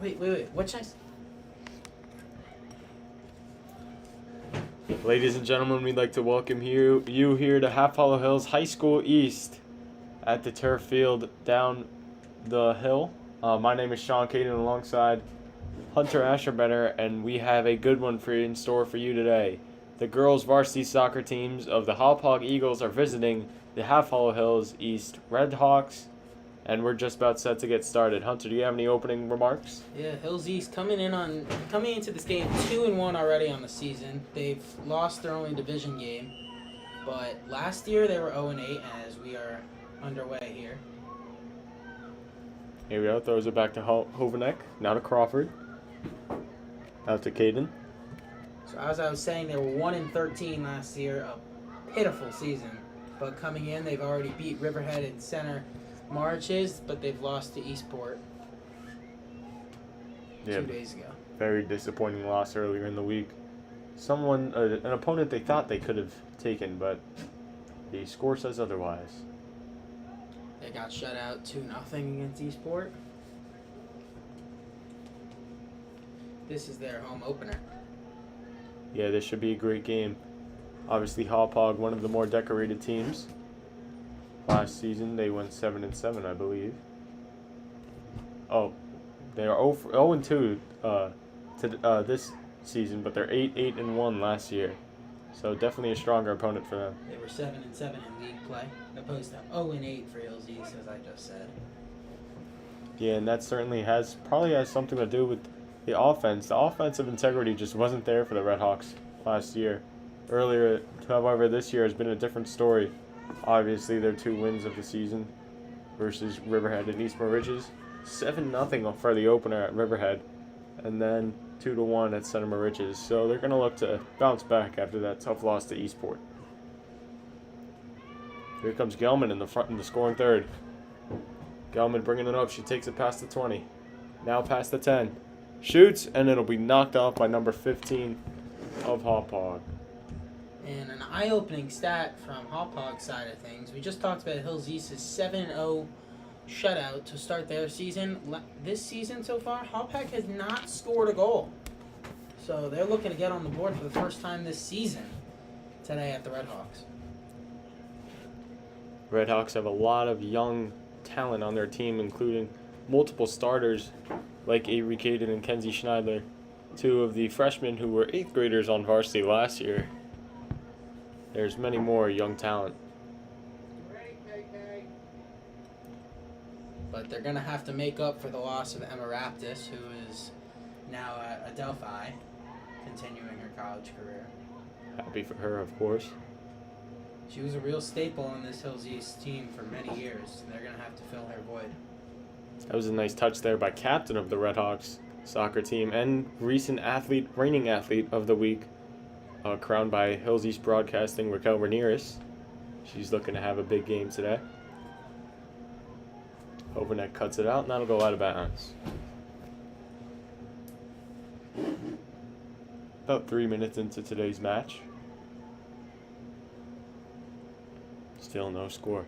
Wait. What's next? Ladies and gentlemen, we'd like to welcome you here to Hauppauge Hills High School East at the turf field down the hill. My name is Sean Caden alongside Hunter Asherbetter, and we have a good one in store for you today. The girls' varsity soccer teams of the Hauppauge Eagles are visiting the Hauppauge Hills East Red Hawks, and we're just about set to get started. Hunter, do you have any opening remarks? Yeah, Hills East coming into this game 2-1 already on the season. They've lost their only division game, but last year they were 0-8 as we are underway here. Here we go. Throws it back to Hovanek. Now to Crawford. Out to Caden. So as I was saying, they were 1-13 last year, a pitiful season. But coming in, they've already beat Riverhead and Center Marches, but they've lost to Eastport 2 days ago. Very disappointing loss earlier in the week. An opponent they thought they could have taken, but the score says otherwise. They got shut out 2-0 against Eastport. This is their home opener. Yeah, this should be a great game. Obviously, Hauppauge, one of the more decorated teams. Last season, they went 7-7, I believe. Oh, they are 0-2 this season, but they're 8-1 last year. So definitely a stronger opponent for them. They were 7-7 in league play, opposed to 0-8 for Hills East, as I just said. Yeah, and that certainly probably has something to do with the offense. The offensive integrity just wasn't there for the Red Hawks last year. Earlier, however, this year has been a different story. Obviously, their 2 wins of the season versus Riverhead and East Moriches. 7-0 for the opener at Riverhead, and then 2-1 at Center Moriches. So they're going to look to bounce back after that tough loss to Eastport. Here comes Gelman in the scoring third. Gelman bringing it up. She takes it past the 20. Now past the 10. Shoots, and it'll be knocked off by number 15 of Hauppauge. And an eye-opening stat from Hauppauge's side of things. We just talked about Hills East's 7-0 shutout to start their season. This season so far, Hauppauge has not scored a goal. So they're looking to get on the board for the first time this season today at the Red Hawks. Red Hawks have a lot of young talent on their team, including multiple starters like Avery Caden and Kenzie Schneidler, 2 of the freshmen who were 8th graders on varsity last year. There's many more young talent. But they're going to have to make up for the loss of Emma Raptis, who is now at Adelphi, continuing her college career. Happy for her, of course. She was a real staple in this Hills East team for many years. They're going to have to fill her void. That was a nice touch there by captain of the Red Hawks soccer team and reigning athlete of the week, crowned by Hills East Broadcasting, Raquel Ramirez. She's looking to have a big game today. Hovanek cuts it out, and that'll go out of bounds. About 3 minutes into today's match. Still no score.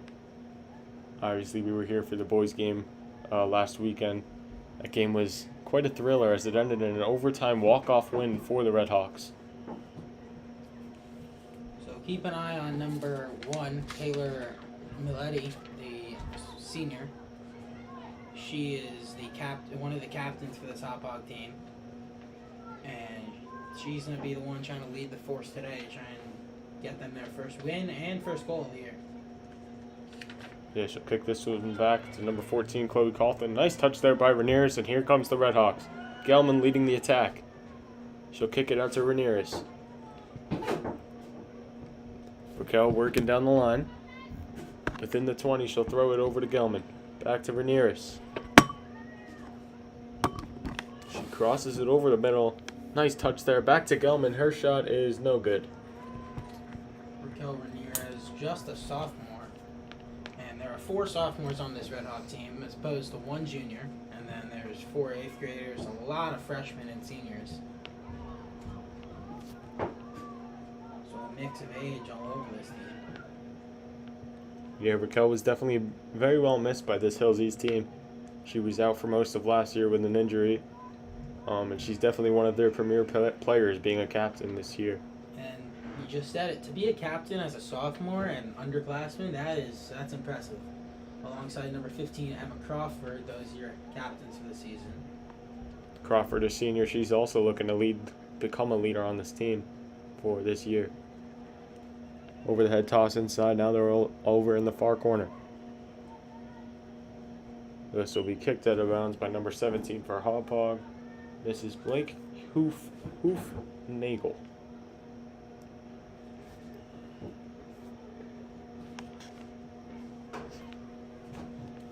Obviously, we were here for the boys' game last weekend. That game was quite a thriller as it ended in an overtime walk-off win for the Red Hawks. So keep an eye on number 1, Taylor Miletti, the senior. She is one of the captains for this Hauppauge team. And she's going to be the one trying to lead the force today, trying to get them their first win and first goal of the year. Yeah, she'll kick this one back to number 14, Chloe Colton. Nice touch there by Ramirez, and here comes the Red Hawks. Gelman leading the attack. She'll kick it out to Ramirez. Raquel working down the line. Within the 20, she'll throw it over to Gelman. Back to Ramirez. She crosses it over the middle. Nice touch there. Back to Gelman. Her shot is no good. Raquel Ramirez, just a sophomore. And there are 4 sophomores on this Red Hawk team as opposed to 1 junior. And then there's 4 8th graders, a lot of freshmen and seniors. So a mix of age all over this team. Yeah, Raquel was definitely very well missed by this Hills East team. She was out for most of last year with an injury, And she's definitely one of their premier players, being a captain this year. And you just said it. To be a captain as a sophomore and underclassman, that's impressive. Alongside number 15, Emma Crawford, those are your captains for the season. Crawford, a senior, she's also looking to become a leader on this team for this year. Over the head toss inside. Now they're all over in the far corner. This will be kicked out of bounds by number 17 for Hauppauge. This is Blake Nagel.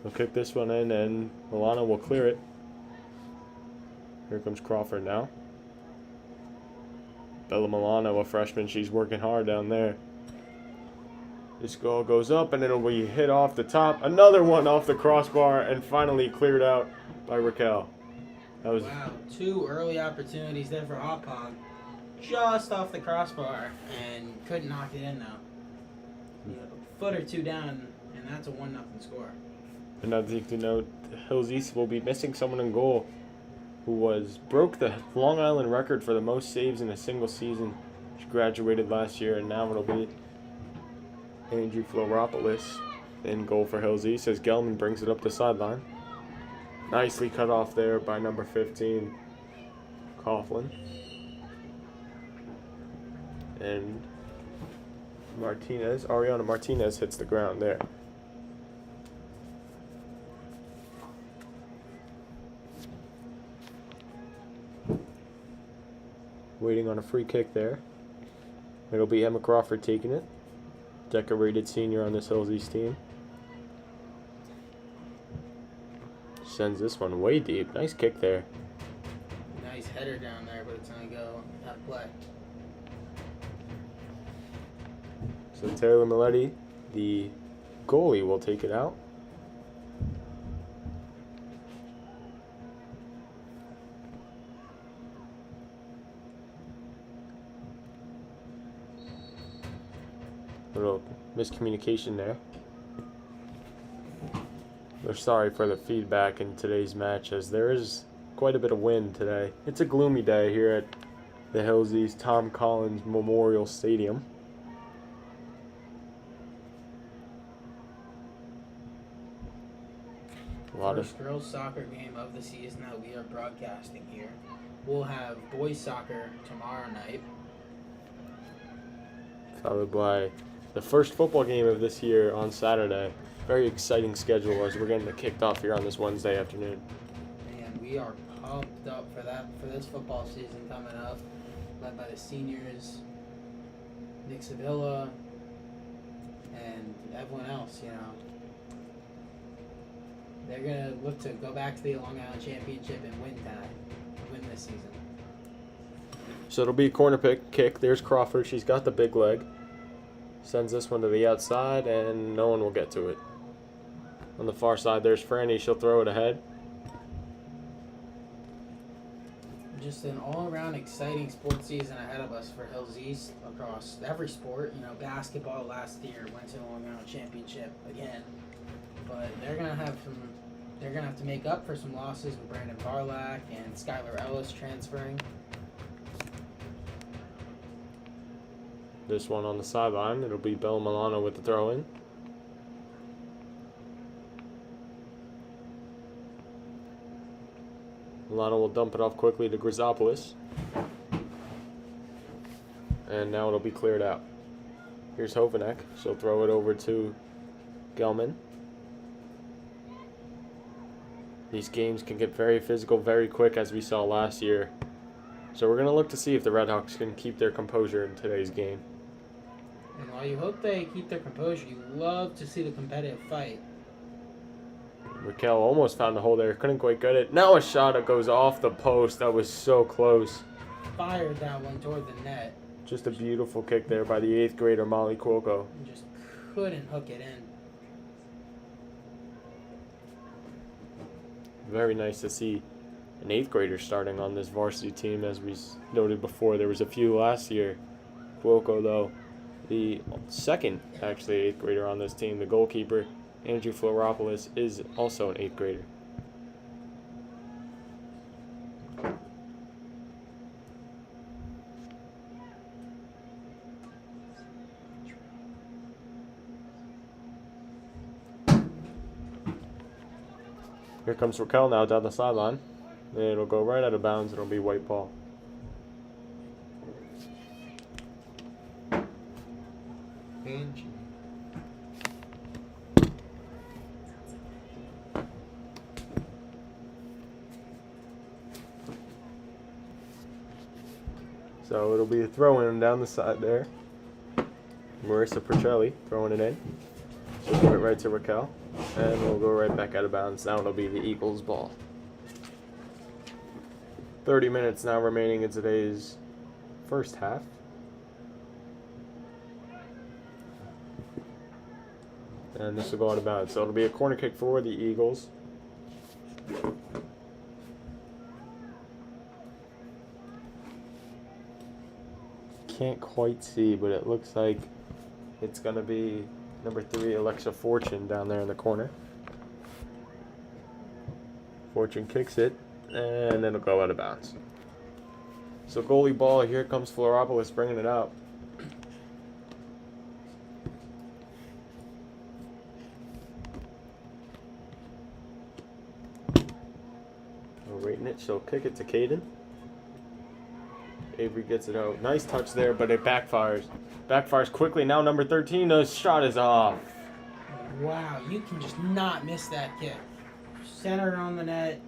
We'll kick this one in, and Milano will clear it. Here comes Crawford now. Bella Milano, a freshman, she's working hard down there. This goal goes up, and it'll be hit off the top. Another one off the crossbar, and finally cleared out by Raquel. That was wow, 2 early opportunities there for Hauppauge. Just off the crossbar, and couldn't knock it in, though. A foot or 2 down, and that's a 1-0 score. Another thing to note, Hills East will be missing someone in goal who broke the Long Island record for the most saves in a single season. She graduated last year, and now it'll be Andrew Floropoulos in goal for Hills East as Gelman brings it up the sideline. Nicely cut off there by number 15, Coughlin. And Ariana Martinez hits the ground there. Waiting on a free kick there. It'll be Emma Crawford taking it. Decorated senior on this Hills East team. Sends this one way deep. Nice kick there. Nice header down there, but it's going to go out of play. So Taylor Milletti, the goalie, will take it out. Little miscommunication there. We're sorry for the feedback in today's match, as there is quite a bit of wind today. It's a gloomy day here at the Hills East Tom Collins Memorial Stadium. First girls soccer game of the season that we are broadcasting here. We'll have boys soccer tomorrow night. Followed by the first football game of this year on Saturday. Very exciting schedule as we're getting it kicked off here on this Wednesday afternoon. And we are pumped up for this football season coming up, led by the seniors, Nick Sevilla, and everyone else, They're going to look to go back to the Long Island Championship and win this season. So it'll be a corner kick. There's Crawford. She's got the big leg. Sends this one to the outside, and no one will get to it. On the far side, there's Franny. She'll throw it ahead. Just an all-around exciting sports season ahead of us for Hills East across every sport. Basketball last year went to the Long Island Championship again, but they're gonna have to make up for some losses with Brandon Barlack and Skylar Ellis transferring. This one on the sideline. It'll be Bella Milano with the throw-in. Milano will dump it off quickly to Grisopoulos. And now it'll be cleared out. Here's Hovanek. She'll throw it over to Gelman. These games can get very physical very quick, as we saw last year. So we're going to look to see if the Redhawks can keep their composure in today's game. And while you hope they keep their composure, you love to see the competitive fight. Raquel almost found the hole there. Couldn't quite get it. Now a shot that goes off the post. That was so close. Fired that one toward the net. Just a beautiful kick there by the 8th grader, Molly Cuoco. And just couldn't hook it in. Very nice to see an 8th grader starting on this varsity team. As we noted before, there was a few last year. Cuoco, though, the second, actually, 8th grader on this team. The goalkeeper, Andrew Floropoulos, is also an 8th grader. Here comes Raquel now down the sideline. It'll go right out of bounds. It'll be white ball. Angie. So it'll be a throw-in down the side there. Marissa Percelli throwing it in. She'll give it right to Raquel. And we'll go right back out of bounds. Now it'll be the Eagles' ball. 30 minutes now remaining in today's first half. And this will go out of bounds. So it'll be a corner kick for the Eagles. Can't quite see, but it looks like it's going to be number 3, Alexa Fortune, down there in the corner. Fortune kicks it, and then it'll go out of bounds. So goalie ball, here comes Floropoulos bringing it out. Rating it, she'll kick it to Caden. Avery gets it out. Nice touch there, but it backfires. Backfires quickly. Now number 13, the shot is off. Wow, you can just not miss that kick. Centered on the net.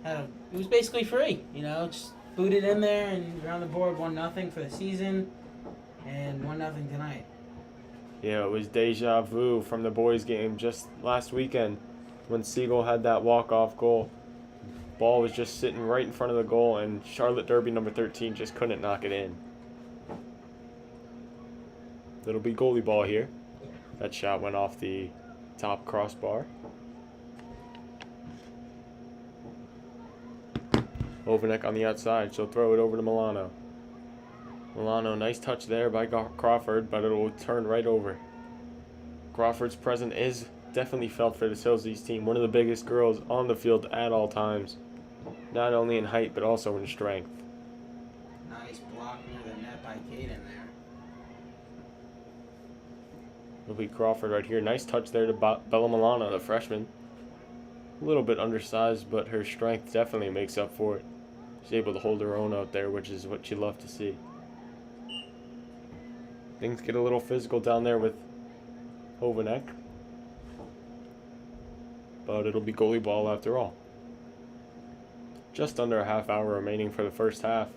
It was basically free, you know, just booted in there and you're on the board 1-0 for the season and 1-0 tonight. Yeah, it was deja vu from the boys' game just last weekend when Siegel had that walk-off goal. Ball was just sitting right in front of the goal, and Charlotte Derby number 13 just couldn't knock it in. It'll be goalie ball here. That shot went off the top crossbar. Ovanek on the outside. She'll throw it over to Milano. Milano, nice touch there by Crawford, but it will turn right over. Crawford's presence is definitely felt for this Hills East team. One of the biggest girls on the field at all times. Not only in height, but also in strength. Nice block near the net by Caden there. It'll be Crawford right here. Nice touch there to Bella Milano, the freshman. A little bit undersized, but her strength definitely makes up for it. She's able to hold her own out there, which is what you love to see. Things get a little physical down there with Hovanek. But it'll be goalie ball after all. Just under a half hour remaining for the first half.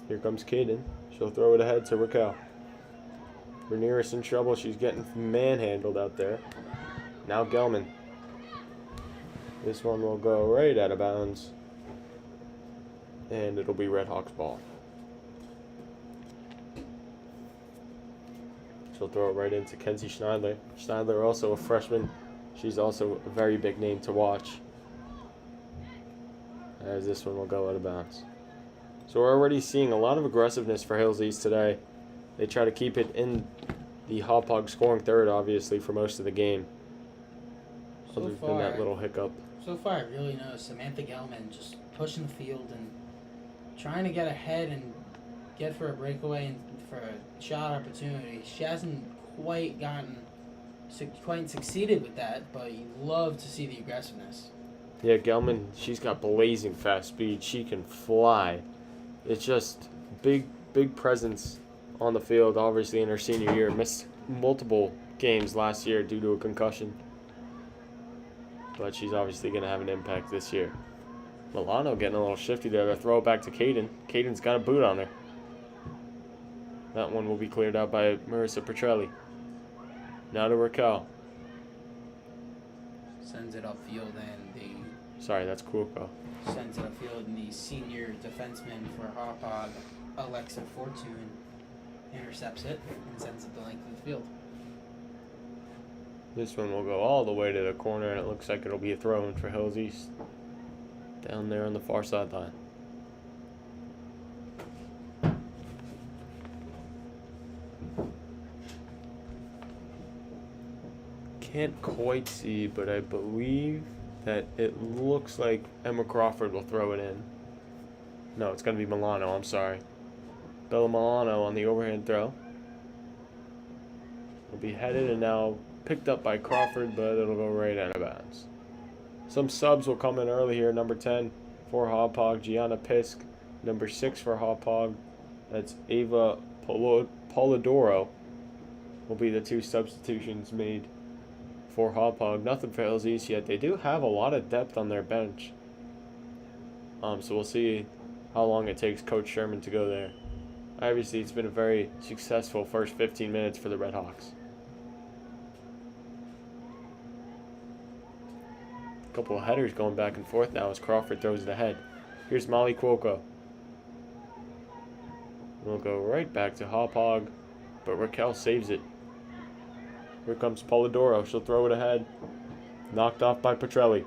Here comes Caden. She'll throw it ahead to Raquel. Ramirez in trouble. She's getting manhandled out there. Now Gelman. This one will go right out of bounds. And it'll be Red Hawks ball. She'll throw it right into Kenzie Schneidler. Schneidler also a freshman. She's also a very big name to watch. As this one will go out of bounds. So we're already seeing a lot of aggressiveness for Hills East today. They try to keep it in the Hauppauge scoring third, obviously, for most of the game. Other than that little hiccup. So far, I really noticed Samantha Gelman just pushing the field and trying to get ahead and get for a breakaway and for a shot opportunity. She hasn't quite succeeded with that, but you love to see the aggressiveness. Yeah, Gelman, she's got blazing fast speed. She can fly. It's just big presence on the field, obviously, in her senior year. Missed multiple games last year due to a concussion. But she's obviously going to have an impact this year. Milano getting a little shifty there. They'll throw it back to Caden. Caden's got a boot on her. That one will be cleared out by Marissa Petrelli. Now to Raquel. Sends it upfield and the... Sorry, that's Kuoko. Sends it upfield and the senior defenseman for Hauppauge, Alexa Fortune, intercepts it and sends it the length of the field. This one will go all the way to the corner, and it looks like it'll be a throw-in for Hills East. Down there on the far sideline. Can't quite see, but I believe that it looks like Emma Crawford will throw it in. No, it's going to be Milano, I'm sorry. Bella Milano on the overhand throw. will be headed and now picked up by Crawford, but it'll go right out of bounds. Some subs will come in early here. Number 10 for Hauppauge, Gianna Pisk. Number 6 for Hauppauge, that's Ava Polidoro, will be the 2 substitutions made for Hauppauge. Nothing for Hills East yet. They do have a lot of depth on their bench. So we'll see how long it takes Coach Sherman to go there. Obviously, it's been a very successful first 15 minutes for the Red Hawks. A couple of headers going back and forth now as Crawford throws it ahead. Here's Molly Cuoco. We'll go right back to Hauppauge, but Raquel saves it. Here comes Polidoro. She'll throw it ahead. Knocked off by Petrelli.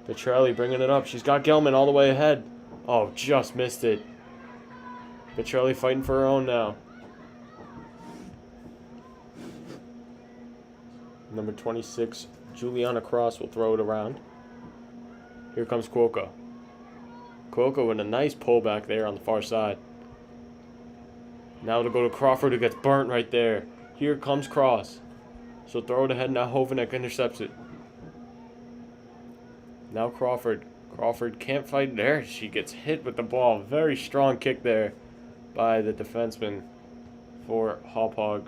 Petrelli bringing it up. She's got Gelman all the way ahead. Oh, just missed it. Petrelli fighting for her own now. Number 26, Juliana Cross will throw it around. Here comes Cuoco. Cuoco with a nice pullback there on the far side. Now it'll go to Crawford, who gets burnt right there. Here comes Cross. She'll throw it ahead. Now Hovanek intercepts it. Now Crawford. Crawford can't fight there. She gets hit with the ball. Very strong kick there by the defenseman for Hauppauge.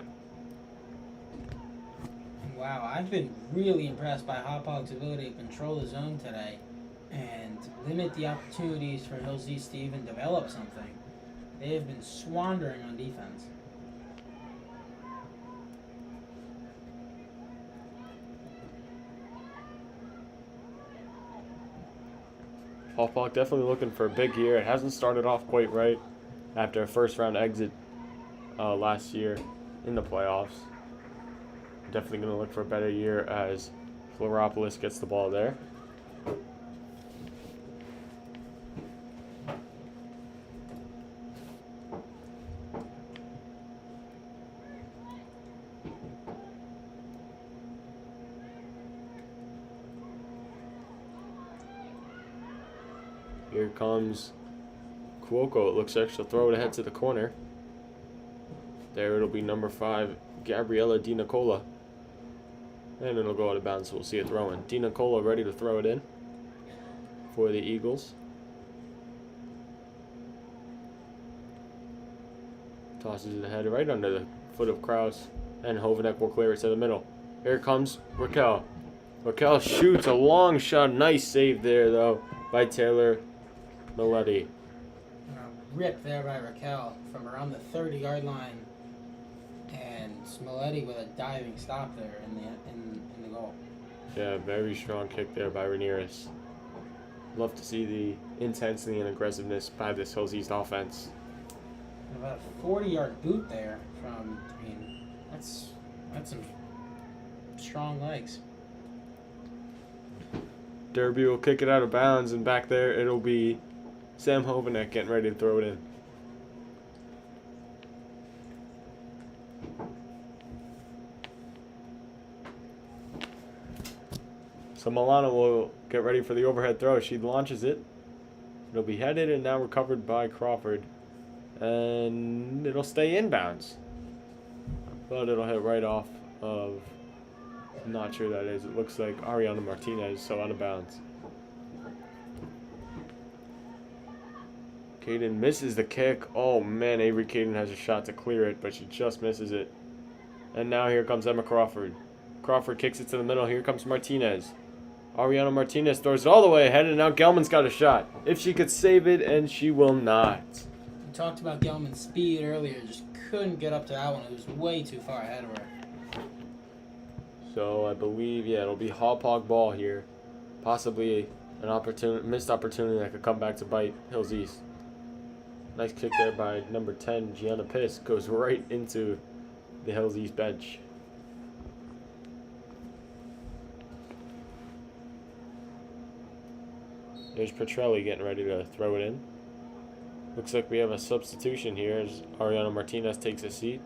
Wow, I've been really impressed by Haupauge's ability to control the zone today and limit the opportunities for Hills East to even develop something. They have been swandering on defense. Hauppauge definitely looking for a big year. It hasn't started off quite right after a first round exit last year in the playoffs. Definitely going to look for a better year as Floropoulos gets the ball there. Here comes Cuoco. It looks like she'll throw it ahead to the corner. There it'll be number 5, Gabriella Di Nicola. And it'll go out of bounds, so we'll see it throw in. Di Nicola ready to throw it in for the Eagles. Tosses it ahead right under the foot of Kraus. And Hovanek will clear it to the middle. Here comes Raquel. Raquel shoots a long shot. Nice save there, though, by Taylor Milletti. Rip there by Raquel from around the 30-yard line. And Smoletti with a diving stop there in the goal. Yeah, very strong kick there by Ramirez. Love to see the intensity and aggressiveness by this Hills East offense. About a 40-yard boot there from, that's some strong legs. Derby will kick it out of bounds, and back there it'll be Sam Hovanek getting ready to throw it in. So Milana will get ready for the overhead throw. She launches it. It'll be headed and now recovered by Crawford. And it'll stay inbounds. But it'll hit right off of, I'm not sure who that is. It looks like Ariana Martinez, so out of bounds. Caden misses the kick. Oh man, Avery Caden has a shot to clear it, but she just misses it. And now here comes Emma Crawford. Crawford kicks it to the middle. Here comes Martinez. Ariana Martinez throws it all the way ahead, and now Gelman's got a shot. If she could save it, and she will not. We talked about Gelman's speed earlier, just couldn't get up to that one. It was way too far ahead of her. So I believe, yeah, it'll be Hauppauge ball here. Possibly an missed opportunity that could come back to bite Hills East. Nice kick there by number 10, Gianna Piss. Goes right into the Hills East bench. There's Petrelli getting ready to throw it in. Looks like we have a substitution here as Ariana Martinez takes a seat.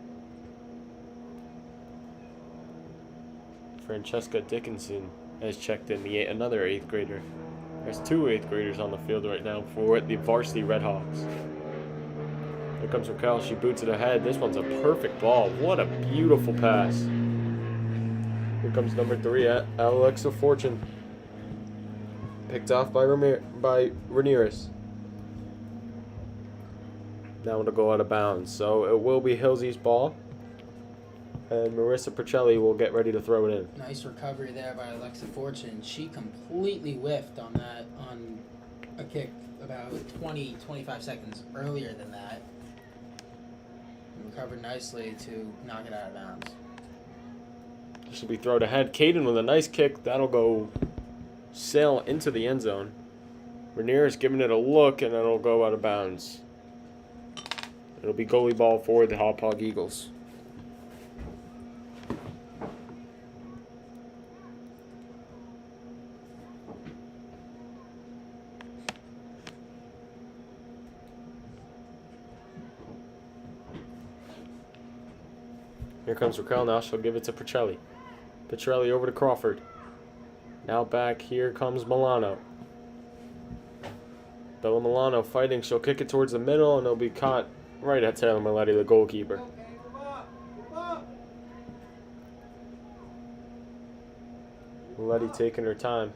Francesca Dickinson has checked in, another 8th grader. There's 2 8th graders on the field right now for the Varsity Red Hawks. Here comes Raquel. She boots it ahead. This one's a perfect ball. What a beautiful pass. Here comes number 3 at Alexa Fortune. Picked off by Ramirez. Now it'll go out of bounds. So it will be Hillsy's ball. And Marissa Percelli will get ready to throw it in. Nice recovery there by Alexa Fortune. She completely whiffed on a kick about 25 seconds earlier than that. And recovered nicely to knock it out of bounds. This will be thrown ahead. Caden with a nice kick. That'll go sail into the end zone. Ramirez giving it a look, and it'll go out of bounds. It'll be goalie ball for the Hauppauge Eagles. Here comes Raquel now. She'll give it to Percelli. Percelli over to Crawford. Now back. Here comes Milano. Bella Milano fighting. She'll kick it towards the middle, and it'll be caught right at Taylor Maletti, the goalkeeper. Maletti taking her time.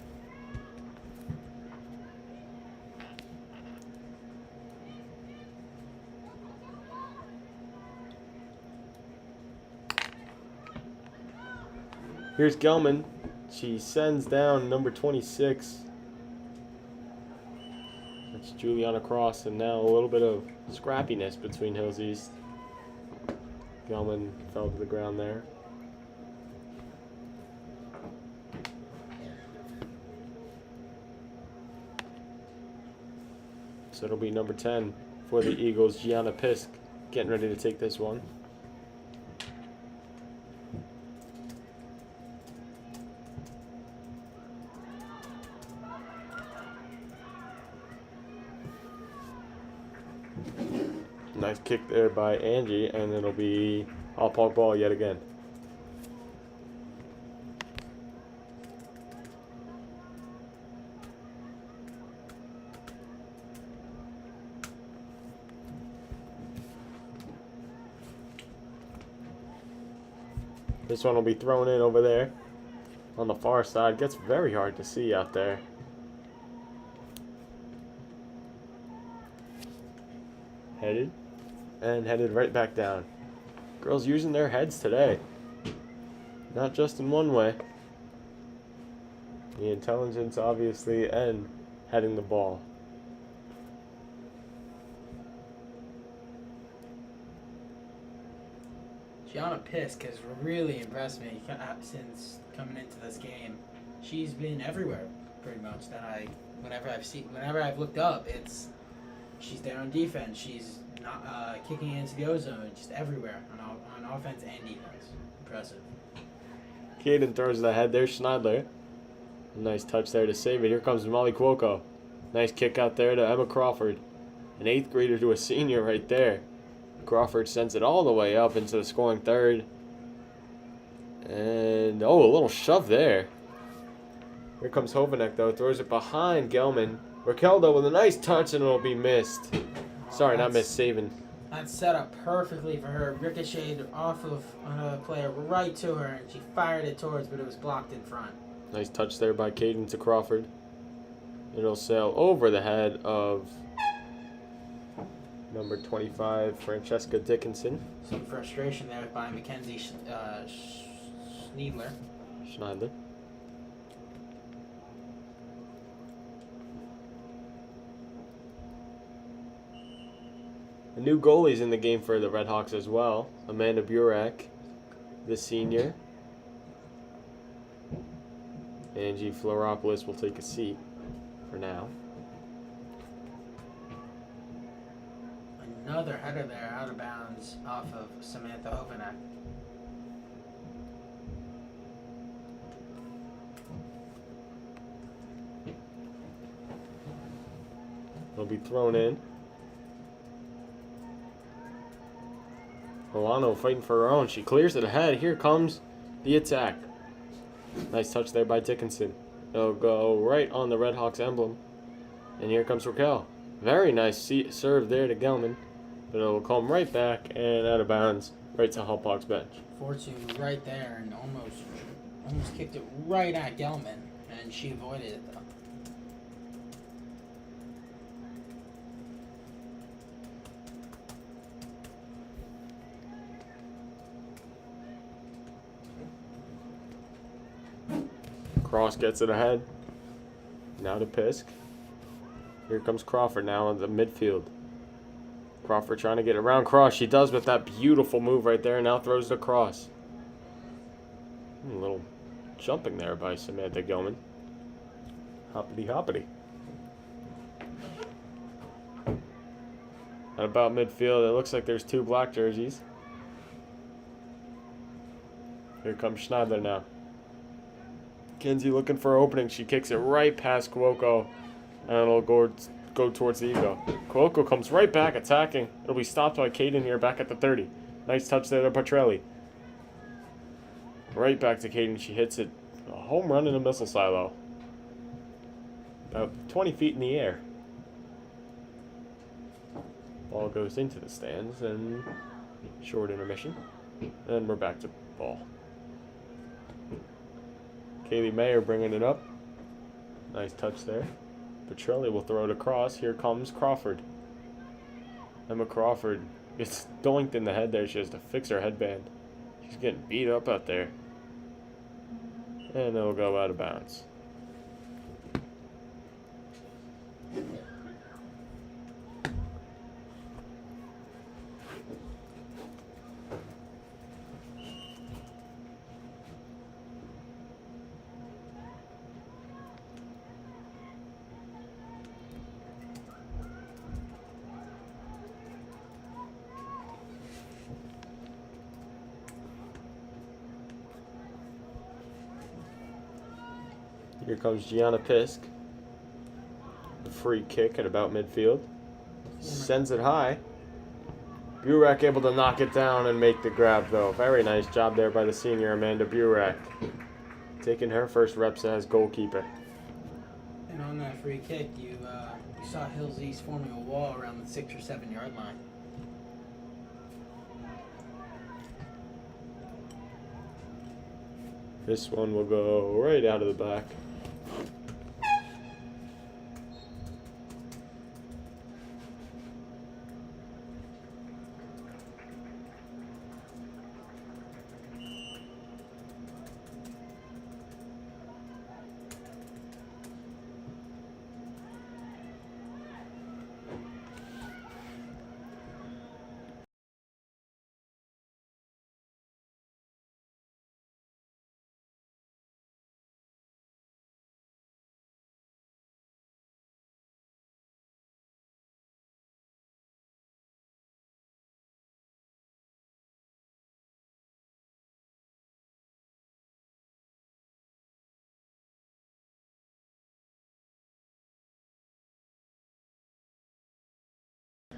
Here's Gelman. She sends down number 26. That's Juliana Cross, and now a little bit of scrappiness between Hills East. Gelman fell to the ground there. So it'll be number 10 for the Eagles, Gianna Pisk, getting ready to take this one. Nice kick there by Angie, and it'll be Hauppauge ball yet again. This one will be thrown in over there on the far side. Gets very hard to see out there. Headed right back down. Girls using their heads today. Not just in one way. The intelligence, obviously, and heading the ball. Gianna Pisk has really impressed me since coming into this game. She's been everywhere, pretty much. Whenever I've looked up, she's there on defense. She's not kicking into the ozone, just everywhere on offense and defense. Impressive. Caden throws it ahead there. Schneidler. A nice touch there to save it. Here comes Molly Cuoco. Nice kick out there to Emma Crawford. An 8th grader to a senior right there. Crawford sends it all the way up into the scoring third. And, a little shove there. Here comes Hovanek, though. Throws it behind Gelman. Raquel, though, with a nice touch, and it'll be missed. Sorry, not missed, saving. That's set up perfectly for her. Ricocheted off of another player right to her, and she fired it towards, but it was blocked in front. Nice touch there by Caden to Crawford. It'll sail over the head of number 25, Francesca Dickinson. Some frustration there by Mackenzie Schneidler. The new goalies in the game for the Redhawks as well. Amanda Burek, the senior. Angie Floropoulos will take a seat for now. Another header there out of bounds off of Samantha Hovanek. It'll be thrown in. Milano fighting for her own. She clears it ahead. Here comes the attack. Nice touch there by Dickinson. It'll go right on the Redhawks emblem. And here comes Raquel. Very nice serve there to Gelman. But it'll come right back and out of bounds, right to Hauppauge's bench. Fortune was right there and almost kicked it right at Gelman, and she avoided it though. Cross gets it ahead. Now to Pisk. Here comes Crawford now in the midfield. Crawford trying to get around Cross. She does with that beautiful move right there. Now throws the cross. A little jumping there by Samantha Gilman. Hoppity hoppity. At about midfield, it looks like there's two black jerseys. Here comes Schneider now. Kenzie looking for an opening. She kicks it right past Cuoco. And it'll go towards the ego. Cuoco comes right back attacking. It'll be stopped by Caden here back at the 30. Nice touch there to Petrelli. Right back to Caden. She hits it. A home run in a missile silo. About 20 feet in the air. Ball goes into the stands and short intermission. And we're back to ball. Kaylee Mayer bringing it up. Nice touch there. Petrelli will throw it across. Here comes Crawford. Emma Crawford gets doinked in the head there. She has to fix her headband. She's getting beat up out there. And it'll go out of bounds. Here comes Gianna Pisk. A free kick at about midfield. Sends it high. Burek able to knock it down and make the grab, though. Very nice job there by the senior Amanda Burek. Taking her first reps as goalkeeper. And on that free kick, you saw Hills East forming a wall around the 6 or 7 yard line. This one will go right out of the back.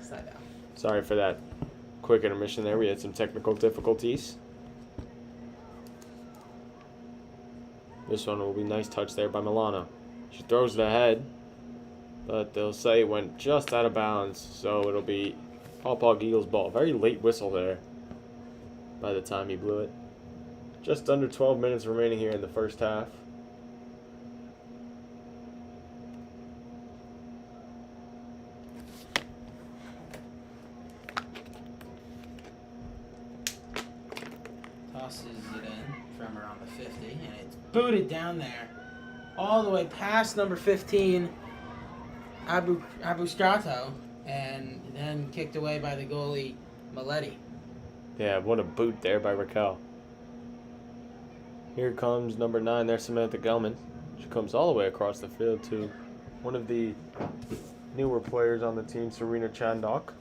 Side out. Sorry for that quick intermission there. We had some technical difficulties. This one will be a nice touch there by Milano. She throws it ahead, but they'll say it went just out of bounds, so it'll be Hauppauge Eagles ball. Very late whistle there by the time he blew it. Just under 12 minutes remaining here in the first half. Tosses it in from around the 50, and it's booted down there, all the way past number 15, Abu Strato, and then kicked away by the goalie, Maletti. Yeah, what a boot there by Raquel. Here comes number 9 there, Samantha Gelman. She comes all the way across the field to one of the newer players on the team, Serena Chandok.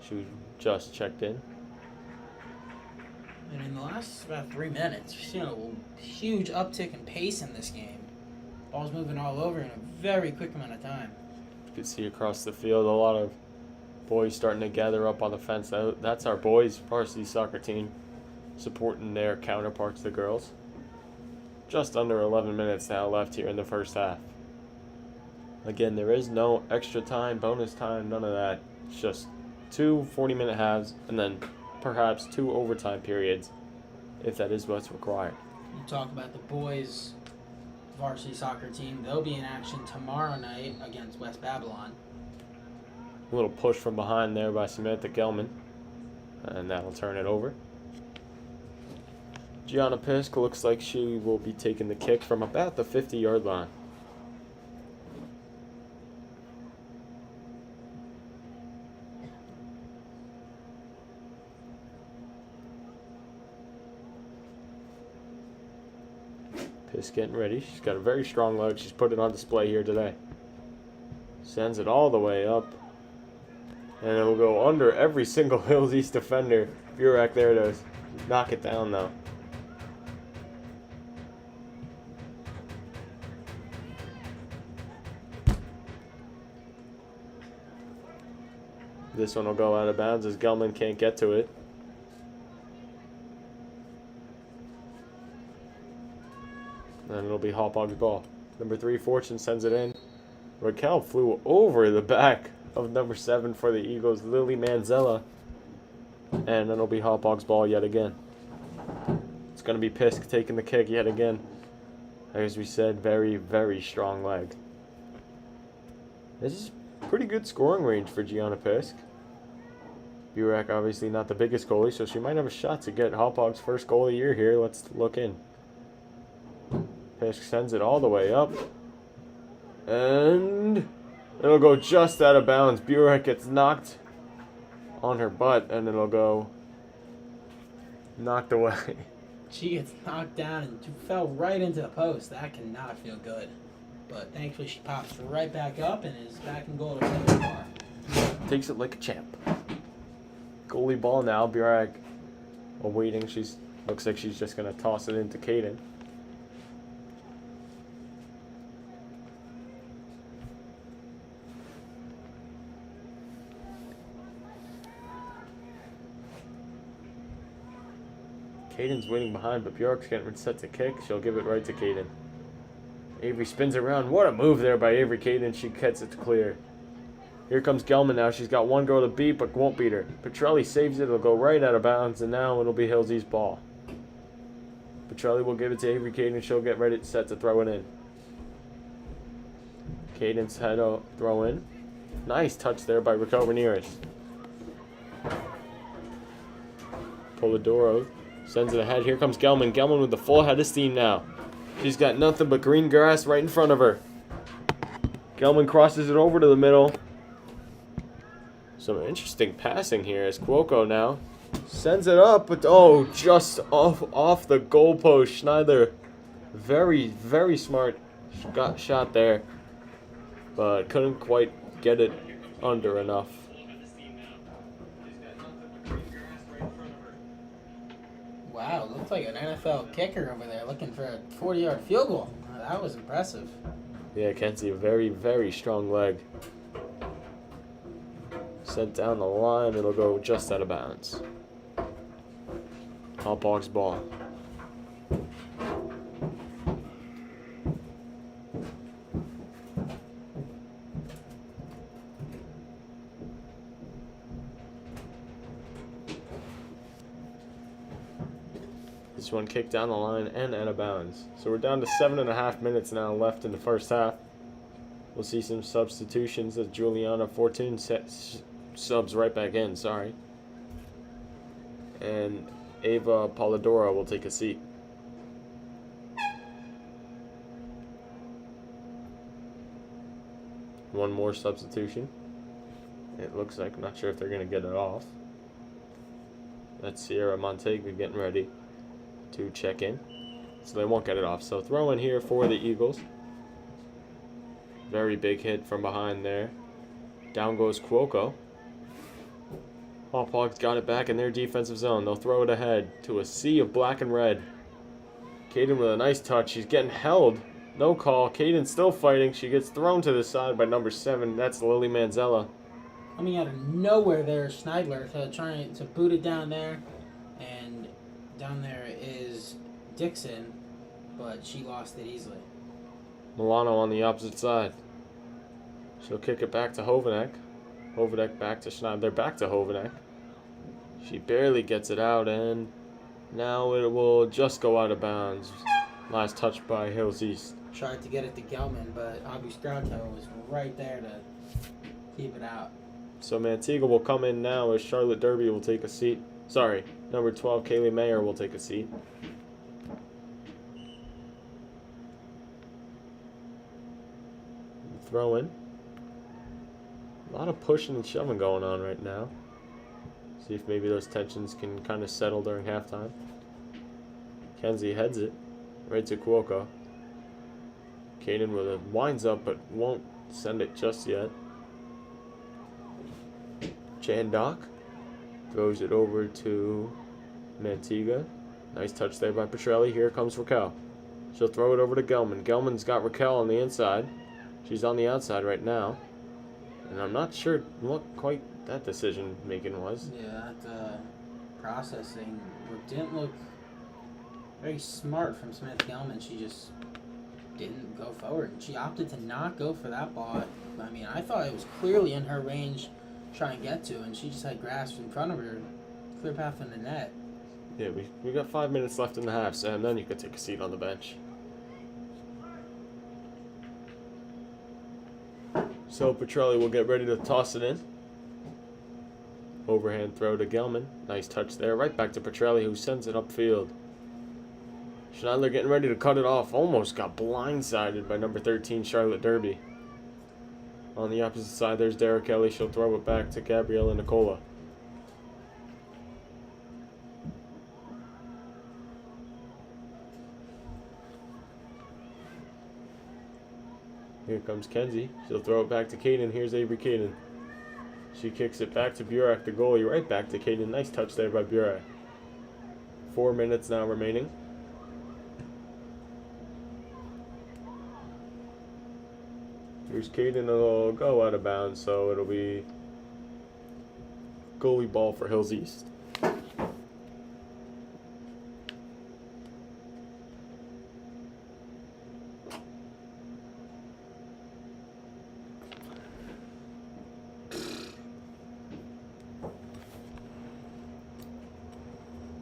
She just checked in. And in the last about 3 minutes, we've seen a huge uptick in pace in this game. Ball's moving all over in a very quick amount of time. You can see across the field a lot of boys starting to gather up on the fence. That's our boys' varsity soccer team supporting their counterparts, the girls. Just under 11 minutes now left here in the first half. Again, there is no extra time, bonus time, none of that. It's just 2 40-minute halves, and then perhaps 2 overtime periods, if that is what's required. You talk about the boys' varsity soccer team. They'll be in action tomorrow night against West Babylon. A little push from behind there by Samantha Gelman, and that'll turn it over. Gianna Pisk looks like she will be taking the kick from about the 50-yard line. Pisk getting ready. She's got a very strong leg. She's put it on display here today. Sends it all the way up. And it will go under every single Hills East defender. Burek there to knock it down, though. This one will go out of bounds as Gelman can't get to it. And it'll be Hauppauge's ball. Number 3, Fortune sends it in. Raquel flew over the back of number 7 for the Eagles, Lily Manzella. And it'll be Hauppauge's ball yet again. It's going to be Pisk taking the kick yet again. As we said, very, very strong leg. This is pretty good scoring range for Gianna Pisk. Burek obviously not the biggest goalie, so she might have a shot to get Hauppauge's first goal of the year here. Let's look in. Pisk sends it all the way up. And it'll go just out of bounds. Burek gets knocked on her butt, and it'll go knocked away. She gets knocked down and fell right into the post. That cannot feel good. But thankfully she pops right back up and is back in goal to win the bar. Takes it like a champ. Goalie ball now. Burek awaiting. Looks like she's just going to toss it into Caden. Caden's waiting behind, but Bjork's getting set to kick. She'll give it right to Caden. Avery spins around. What a move there by Avery Caden. She gets it clear. Here comes Gelman now. She's got one girl to beat, but won't beat her. Petrelli saves it. It'll go right out of bounds, and now it'll be Hillsy's ball. Petrelli will give it to Avery Caden. She'll get ready, set to throw it in. Caden's head to throw in. Nice touch there by Raquel Ramirez. Polidoro sends it ahead. Here comes Gelman. Gelman with the full head of steam now. She's got nothing but green grass right in front of her. Gelman crosses it over to the middle. Some interesting passing here as Cuoco now sends it up, but oh, just off the goalpost. Schneider, very, very smart shot there, but couldn't quite get it under enough. Wow, looked like an NFL kicker over there looking for a 40-yard field goal. That was impressive. Yeah, Kenzie, a very, very strong leg. Sent down the line, it'll go just out of bounds. Hauppauge's ball. This one kicked down the line and out of bounds. So we're down to 7.5 minutes now left in the first half. We'll see some substitutions as Juliana Fortune subs right back in, and Ava Polidoro will take a seat. One more substitution. It looks like, not sure if they're going to get it off. That's Sierra Montega getting ready to check in. So they won't get it off. So throw in here for the Eagles. Very big hit from behind there. Down goes Cuoco. Hauppauge's got it back in their defensive zone. They'll throw it ahead to a sea of black and red. Caden with a nice touch. She's getting held. No call. Caden's still fighting. She gets thrown to the side by number 7. That's Lily Manzella. Coming out of nowhere there, Schneidler trying to boot it down there. And down there is Dixon, but she lost it easily. Milano on the opposite side. She'll kick it back to Hovanek. Hovenek back to Schneider. Back to Hovenek. She barely gets it out, and now it will just go out of bounds. Last touch by Hills East. Tried to get it to Gelman, but Augustrato was right there to keep it out. So Manteca will come in now as Charlotte Derby will take a seat. Sorry, number 12, Kaylee Mayer will take a seat. Throw in. A lot of pushing and shoving going on right now. See if maybe those tensions can kind of settle during halftime. Kenzie heads it right to Cuoco. Kaden with a winds up but won't send it just yet. Chandok throws it over to Manteca. Nice touch there by Petrelli. Here comes Raquel. She'll throw it over to Gelman. Gelman's got Raquel on the inside. She's on the outside right now. And I'm not sure what quite that decision making was. Yeah, that processing didn't look very smart from Smith Gelman. She just didn't go forward. She opted to not go for that ball. I mean, I thought it was clearly in her range to try and get to, and she just had grass in front of her. Clear path in the net. Yeah, we got 5 minutes left in the half, Sam. Then you could take a seat on the bench. So Petrelli will get ready to toss it in. Overhand throw to Gelman. Nice touch there. Right back to Petrelli, who sends it upfield. Schneider getting ready to cut it off. Almost got blindsided by number 13, Charlotte Derby. On the opposite side, there's Dara Kelly. She'll throw it back to Gabriella Nicola. Here comes Kenzie. She'll throw it back to Kaden. Here's Avery Kaden. She kicks it back to Burak, the goalie. Right back to Kaden. Nice touch there by Burak. 4 minutes now remaining. Here's Kaden. It'll go out of bounds, so it'll be goalie ball for Hills East.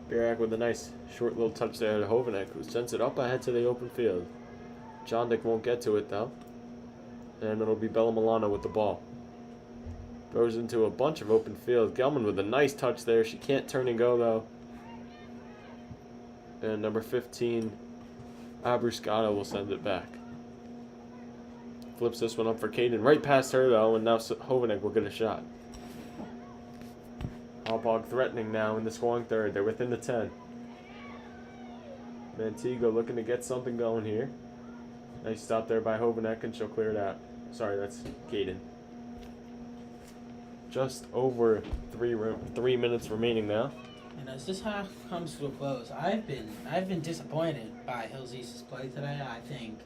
Burak with a nice short little touch there to Hovenek, who sends it up ahead to the open field. John Dick won't get to it though. And it'll be Bella Milano with the ball. Throws into a bunch of open field. Gelman with a nice touch there. She can't turn and go though. And number 15, Abruscado will send it back. Flips this one up for Kaden. Right past her though, and now Hovenek will get a shot. Hauppauge threatening now in the scoring third. They're within the 10. Manteca looking to get something going here. Nice stop there by Hovenek, and she'll clear it out. Sorry, that's Kaden. Just over 3 minutes remaining now. And as this half comes to a close, I've been disappointed by Hills East's play today. I think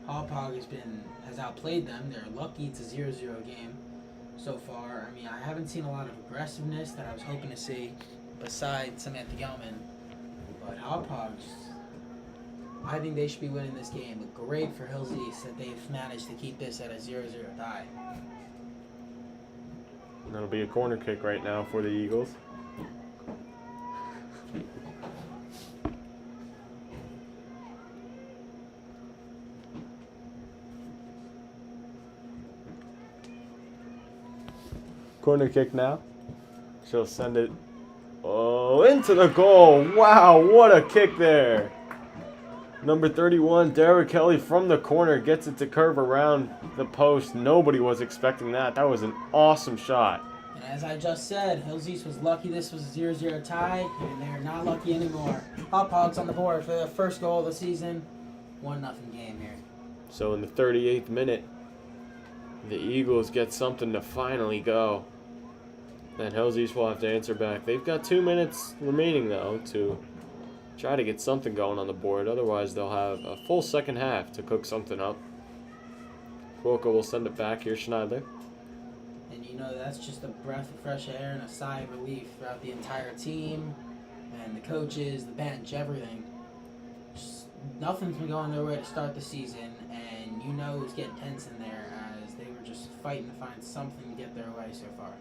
Hauppauge has outplayed them. They're lucky it's a 0-0 game so far. I mean, I haven't seen a lot of aggressiveness that I was hoping to see besides Samantha Gelman. But Hauppauge, I think they should be winning this game. But great for Hills East that they've managed to keep this at a 0-0 tie. And that'll be a corner kick right now for the Eagles. Corner kick now. She'll send it into the goal. Wow, what a kick there. Number 31, Dara Kelly from the corner gets it to curve around the post. Nobody was expecting that. That was an awesome shot. And as I just said, Hills East was lucky this was a 0-0 tie, and they're not lucky anymore. Hauppauge's on the board for their first goal of the season. 1-0 game here. So in the 38th minute, the Eagles get something to finally go. And Hills East will have to answer back. They've got 2 minutes remaining, though, to try to get something going on the board. Otherwise, they'll have a full second half to cook something up. Cuoco will send it back. Here's Schneider. And you know, that's just a breath of fresh air and a sigh of relief throughout the entire team and the coaches, the bench, everything. Just, nothing's been going their way to start the season, and you know it was getting tense in there as they were just just fighting to find something to get their way so far.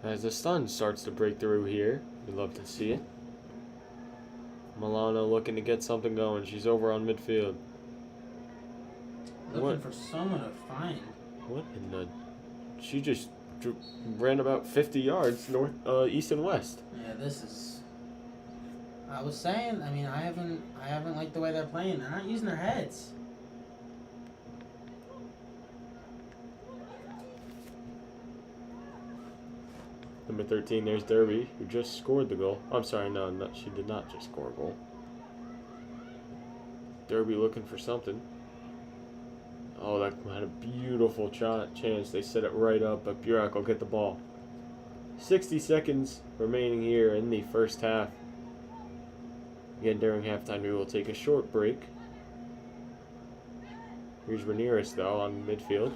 As the sun starts to break through here, we love to see it. Milano looking to get something going. She's over on midfield. Looking for someone to find. What in the? She just ran about 50 yards north, east and west. Yeah, this is. I was saying. I mean, I haven't liked the way they're playing. They're not using their heads. Number 13, there's Derby, who just scored the goal. I'm sorry, no, she did not just score a goal. Derby looking for something. Oh, that had a beautiful chance. They set it right up, but Burak will get the ball. 60 seconds remaining here in the first half. Again, during halftime, we will take a short break. Here's Ramirez, though, on midfield.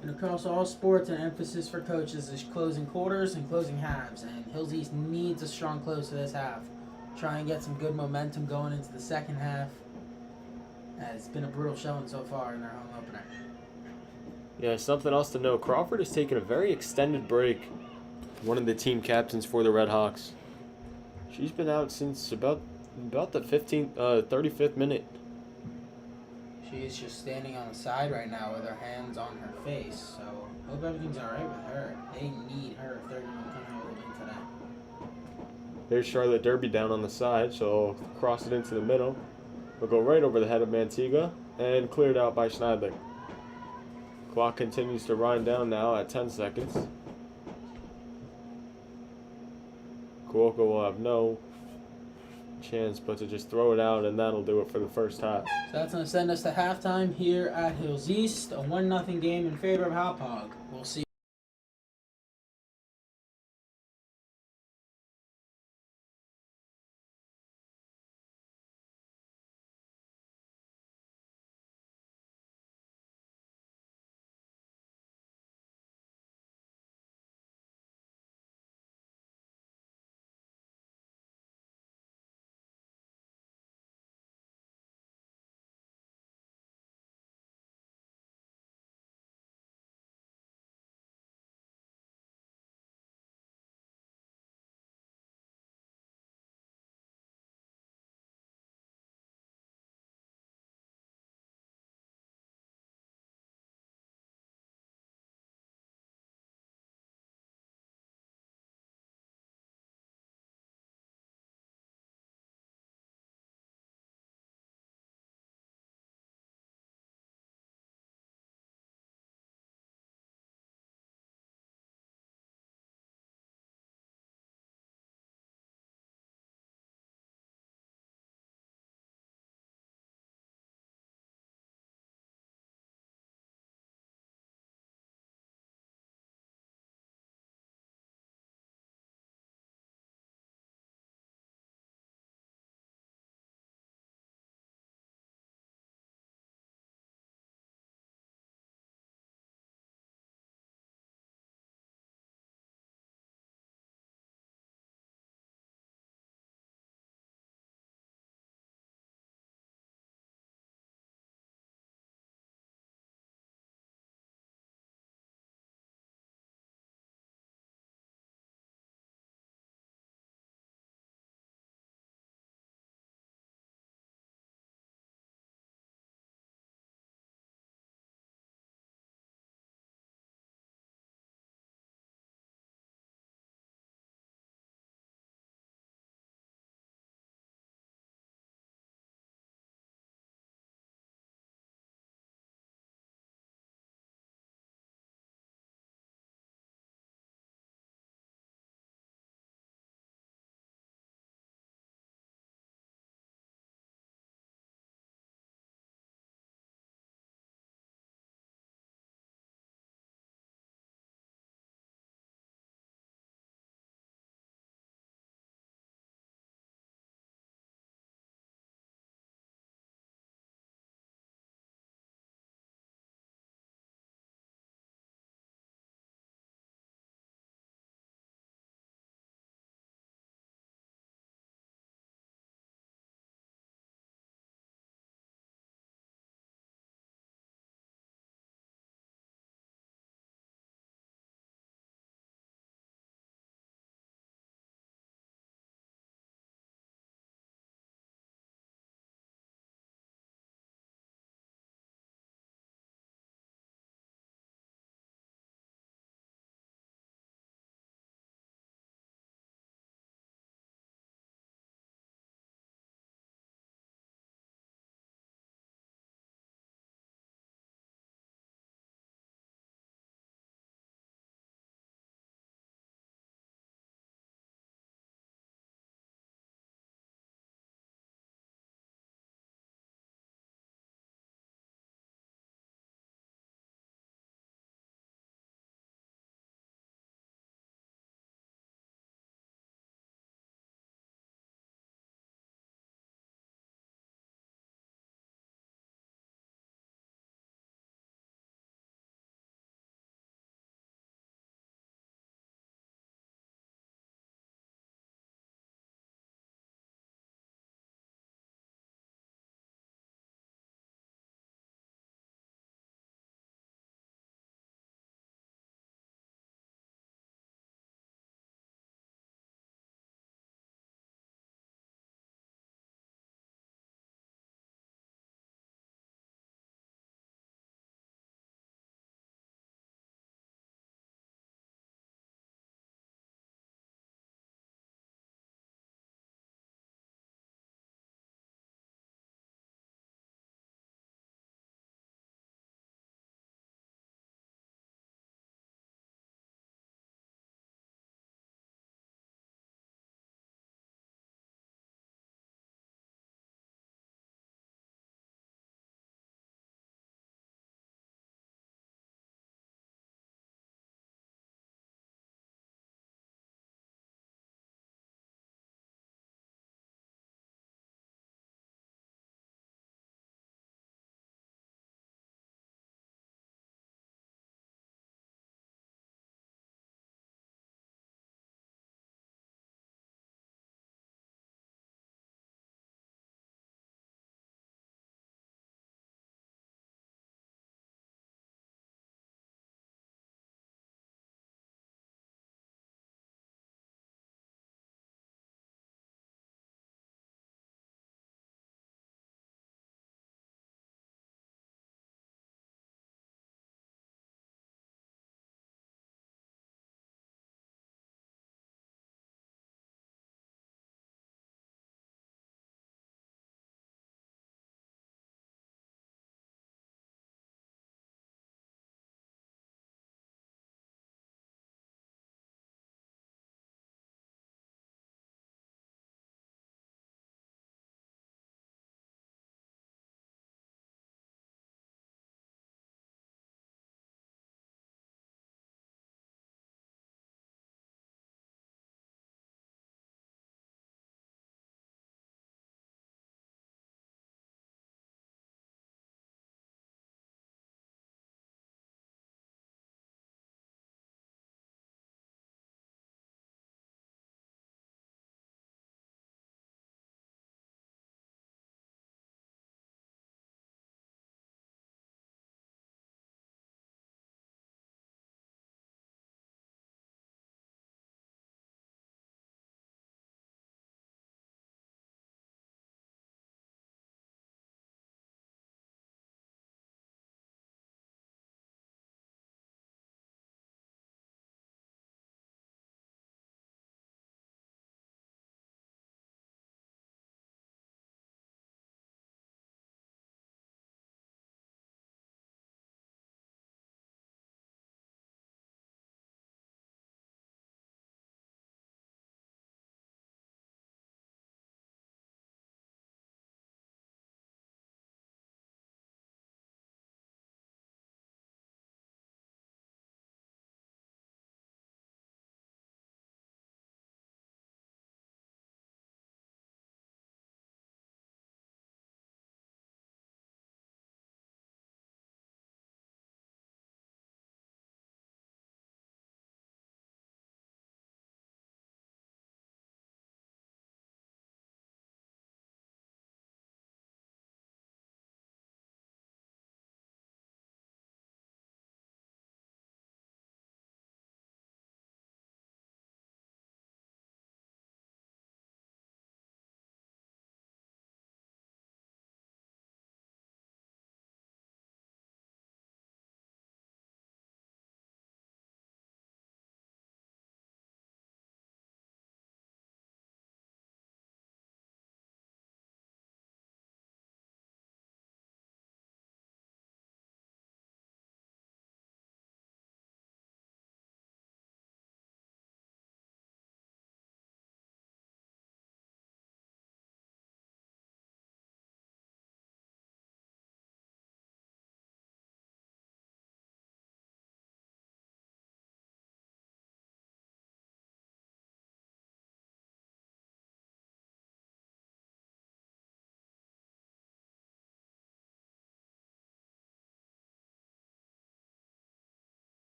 And across all sports, an emphasis for coaches is closing quarters and closing halves. And Hills East needs a strong close to this half. Try and get some good momentum going into the second half. It's been a brutal showing so far in their home opener. Yeah, something else to know. Crawford has taken a very extended break. One of the team captains for the Red Hawks. She's been out since about the 35th minute. She is just standing on the side right now with her hands on her face. So hope everything's alright with her. They need her if they're going to come out with a win today. There's Charlotte Derby down on the side, so cross it into the middle. We'll go right over the head of Mantiga and cleared out by Schneidler. Clock continues to run down now at 10 seconds. Kuoka will have no chance but to just throw it out, and that'll do it for the first half. So that's going to send us to halftime here at Hills East. A 1-0 game in favor of Hauppauge. We'll see.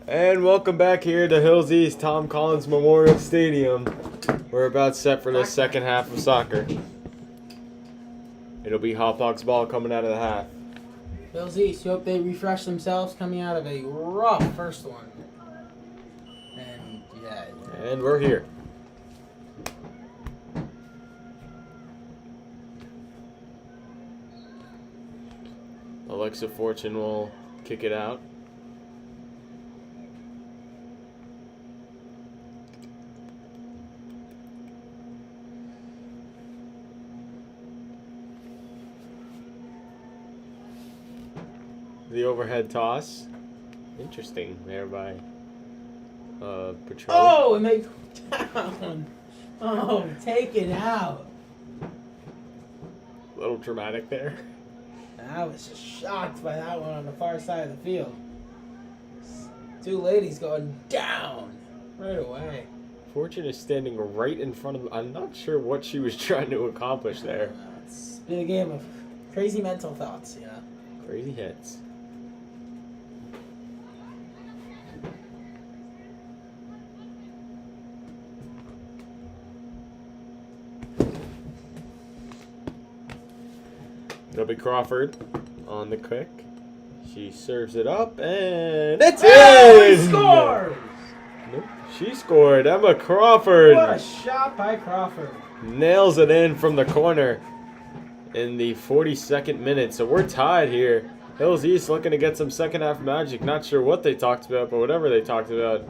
And welcome back here to Hills East, Tom Collins Memorial Stadium. We're about set for the second half of soccer. It'll be Hauppauge's ball coming out of the half. Hills East, you hope they refresh themselves coming out of a rough first one. And yeah. And we're here. Alexa Fortune will kick it out. The overhead toss. Interesting there by Patrol. Oh, and they go down. Oh, take it out. A little dramatic there. I was just shocked by that one on the far side of the field. Two ladies going down right away. Fortune is standing right in front of. I'm not sure what she was trying to accomplish there. It's been a game of crazy mental thoughts, you know. Crazy hits. It'll be Crawford on the kick. She serves it up, and it's in! He scores! Nope. She scored. Emma Crawford. What a shot by Crawford. Nails it in from the corner in the 42nd minute. So we're tied here. Hills East looking to get some second half magic. Not sure what they talked about, but whatever they talked about,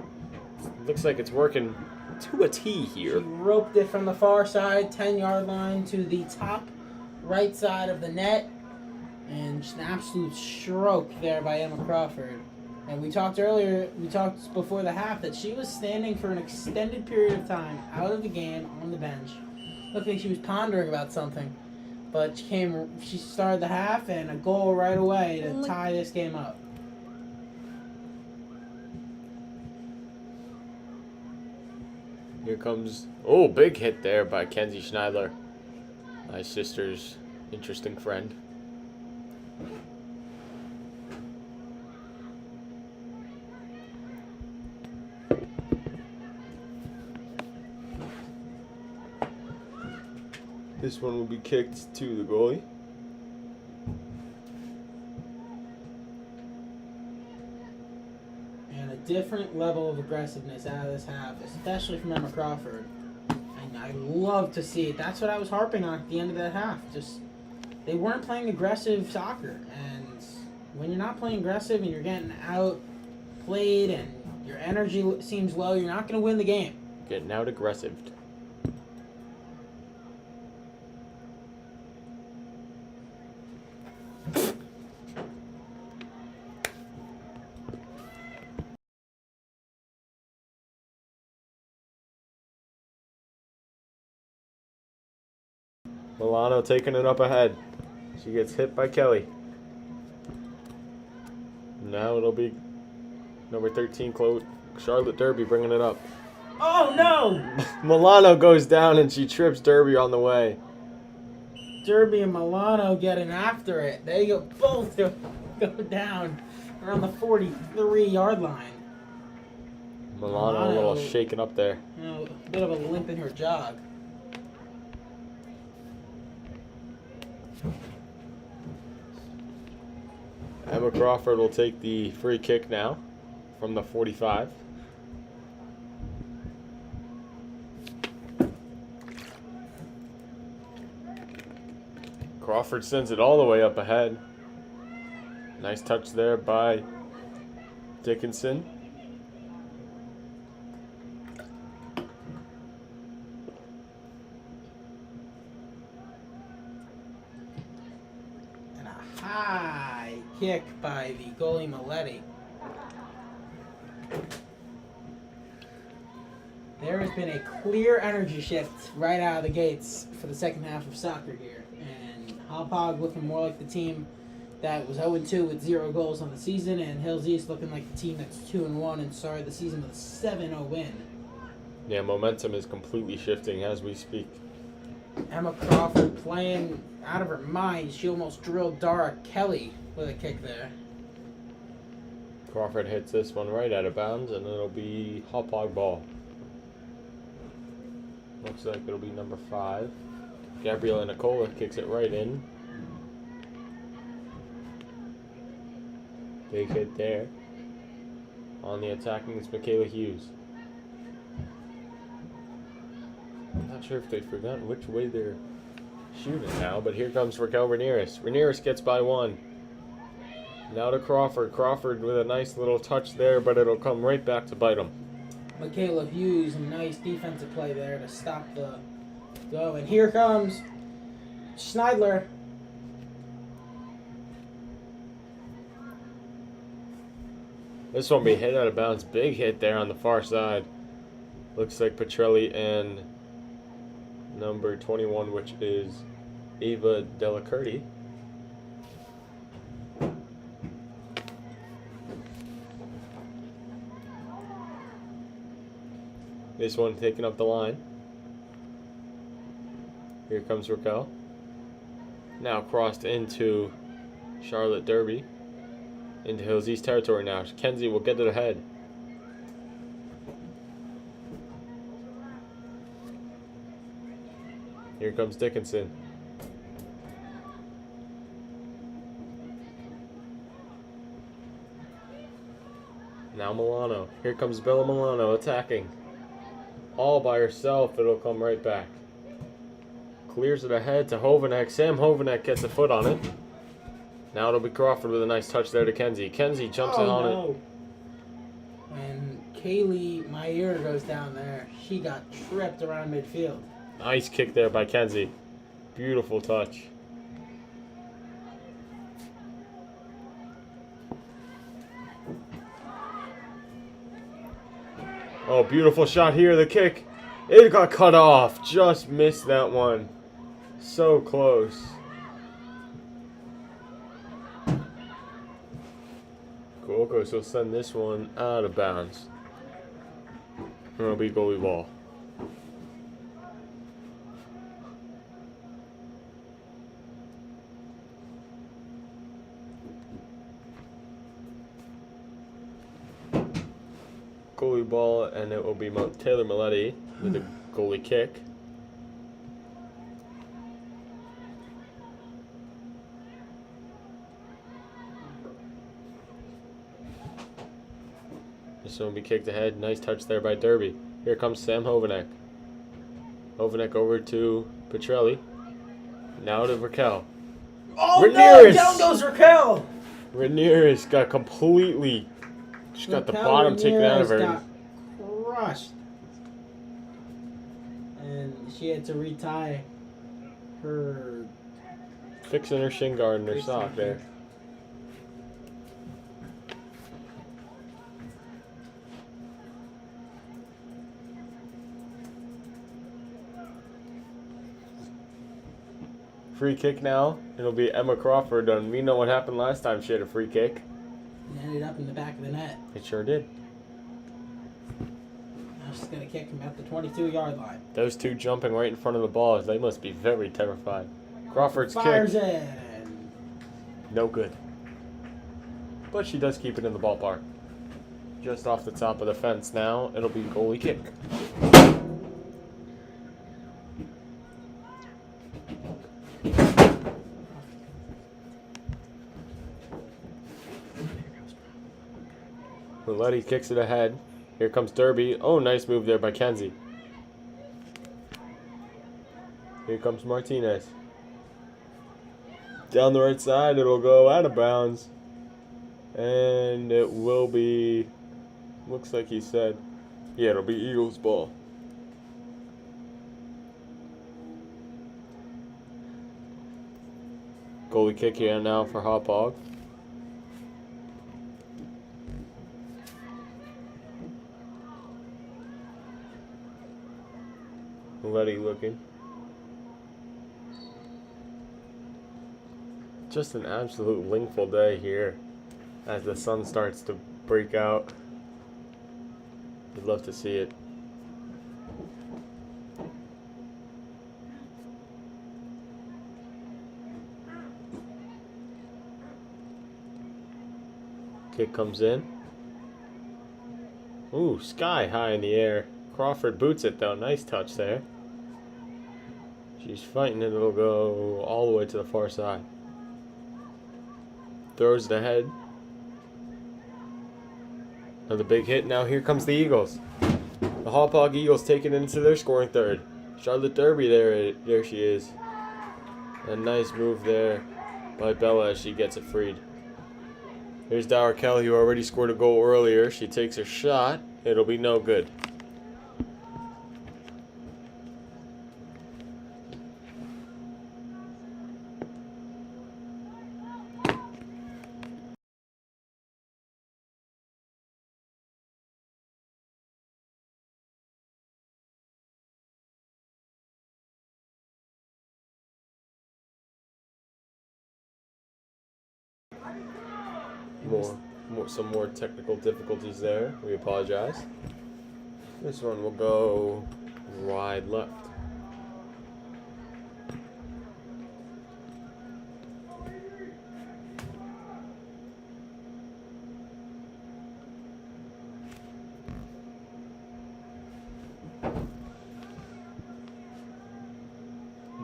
looks like it's working to a T here. She roped it from the far side, 10-yard line, to the top right side of the net, and just an absolute stroke there by Emma Crawford. And we talked before the half that she was standing for an extended period of time out of the game on the bench. Looked like she was pondering about something, but she started the half and a goal right away to tie this game up. Here comes, big hit there by Kenzie Schneidler. My sister's interesting friend. This one will be kicked to the goalie. And a different level of aggressiveness out of this half, especially from Emma Crawford. And I love to see it. That's what I was harping on at the end of that half. Just, they weren't playing aggressive soccer. And when you're not playing aggressive and you're getting outplayed and your energy seems low, you're not going to win the game. Getting out aggressive. Milano taking it up ahead. She gets hit by Kelly. Now it'll be number 13, Charlotte Derby bringing it up. Oh, no! Milano goes down and she trips Derby on the way. Derby and Milano getting after it. They both go down around the 43-yard line. Milano a little shaken up there. A bit of a limp in her jog. Emma Crawford will take the free kick now from the 45. Crawford sends it all the way up ahead. Nice touch there by Dickinson. And a high kick by the goalie Maletti. There has been a clear energy shift right out of the gates for the second half of soccer here. And Hauppauge looking more like the team that was 0-2 with 0 goals on the season, and Hills East looking like the team that's 2-1 and started the season with a 7-0 win. Yeah, momentum is completely shifting as we speak. Emma Crawford playing out of her mind. She almost drilled Dara Kelly with a kick there. Crawford hits this one right out of bounds, and it'll be Hauppauge ball. Looks like it'll be number 5. Gabriela Nicola kicks it right in. Big hit there. On the attacking is Michaela Hughes. Not sure if they've forgotten which way they're shooting now, but here comes Raquel Ramirez. Ramirez gets by 1. Now to Crawford. Crawford with a nice little touch there, but it'll come right back to bite him. Michaela Hughes, a nice defensive play there to stop the go. And here comes Schneidler. This one be hit out of bounds. Big hit there on the far side. Looks like Petrelli and number 21, which is Ava Delacurti. This one taking up the line. Here comes Raquel. Now crossed into Charlotte Derby. Into Hills East territory now. Kenzie will get it ahead. Here comes Dickinson. Now Milano. Here comes Bella Milano attacking. All by herself, it'll come right back. Clears it ahead to Hovanek. Sam Hovanek gets a foot on it. Now it'll be Crawford with a nice touch there to Kenzie. Kenzie jumps in on it. And Kaylee Meyer goes down there. She got tripped around midfield. Nice kick there by Kenzie. Beautiful touch. Oh, beautiful shot here. The kick. It got cut off. Just missed that one. So close. Kuokos will send this one out of bounds. And it'll be goalie ball. Goalie ball, and it will be Taylor Milletti with the goalie kick. This one will be kicked ahead. Nice touch there by Derby. Here comes Sam Hovanek. Hovanek over to Petrelli. Now to Raquel. Oh Ramirez! no! Down goes Raquel! Ramirez got completely... She got the bottom taken out of her. Got crushed. And she had to retie her... Fixing her shin guard and her sock there. Free kick now. It'll be Emma Crawford, and we know what happened last time she had a free kick. It ended up in the back of the net. It sure did. Now she's going to kick him at the 22-yard line. Those two jumping right in front of the ball. They must be very terrified. Crawford's Fires kick. in. No good. But she does keep it in the ballpark. Just off the top of the fence now. It'll be goalie kick. Milletti kicks it ahead. Here comes Derby. Oh, nice move there by Kenzie. Here comes Martinez. Down the right side, it'll go out of bounds. And it will be, looks like he said, yeah, it'll be Eagles ball. Goalie kick here now for Hauppauge. Milletti looking. Just an absolute linkful day here as the sun starts to break out. You'd love to see it. Kick comes in. Ooh, sky high in the air. Crawford boots it though. Nice touch there. She's fighting and it'll go all the way to the far side. Throws it ahead. Another big hit. Now here comes the Eagles. The Hauppauge Eagles take it into their scoring third. Charlotte Derby there she is. A nice move there by Bella as she gets it freed. Here's Dower Kelly, who already scored a goal earlier. She takes her shot. It'll be no good. Some more technical difficulties there. We apologize. This one will go wide left.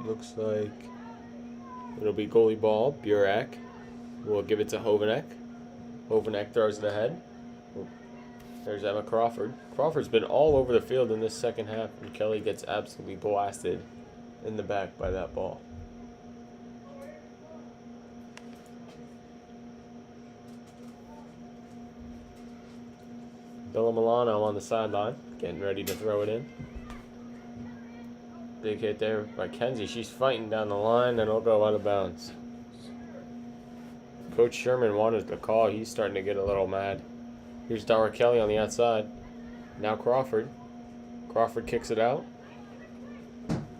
Looks like it'll be goalie ball. Burek will give it to Hovanek. Hovanek throws it ahead. There's Emma Crawford. Crawford's been all over the field in this second half, and Kelly gets absolutely blasted in the back by that ball. Bella Milano on the sideline, getting ready to throw it in. Big hit there by Kenzie. She's fighting down the line, and it'll go out of bounds. Coach Sherman wanted the call. He's starting to get a little mad. Here's Dara Kelly on the outside. Now Crawford. Crawford kicks it out.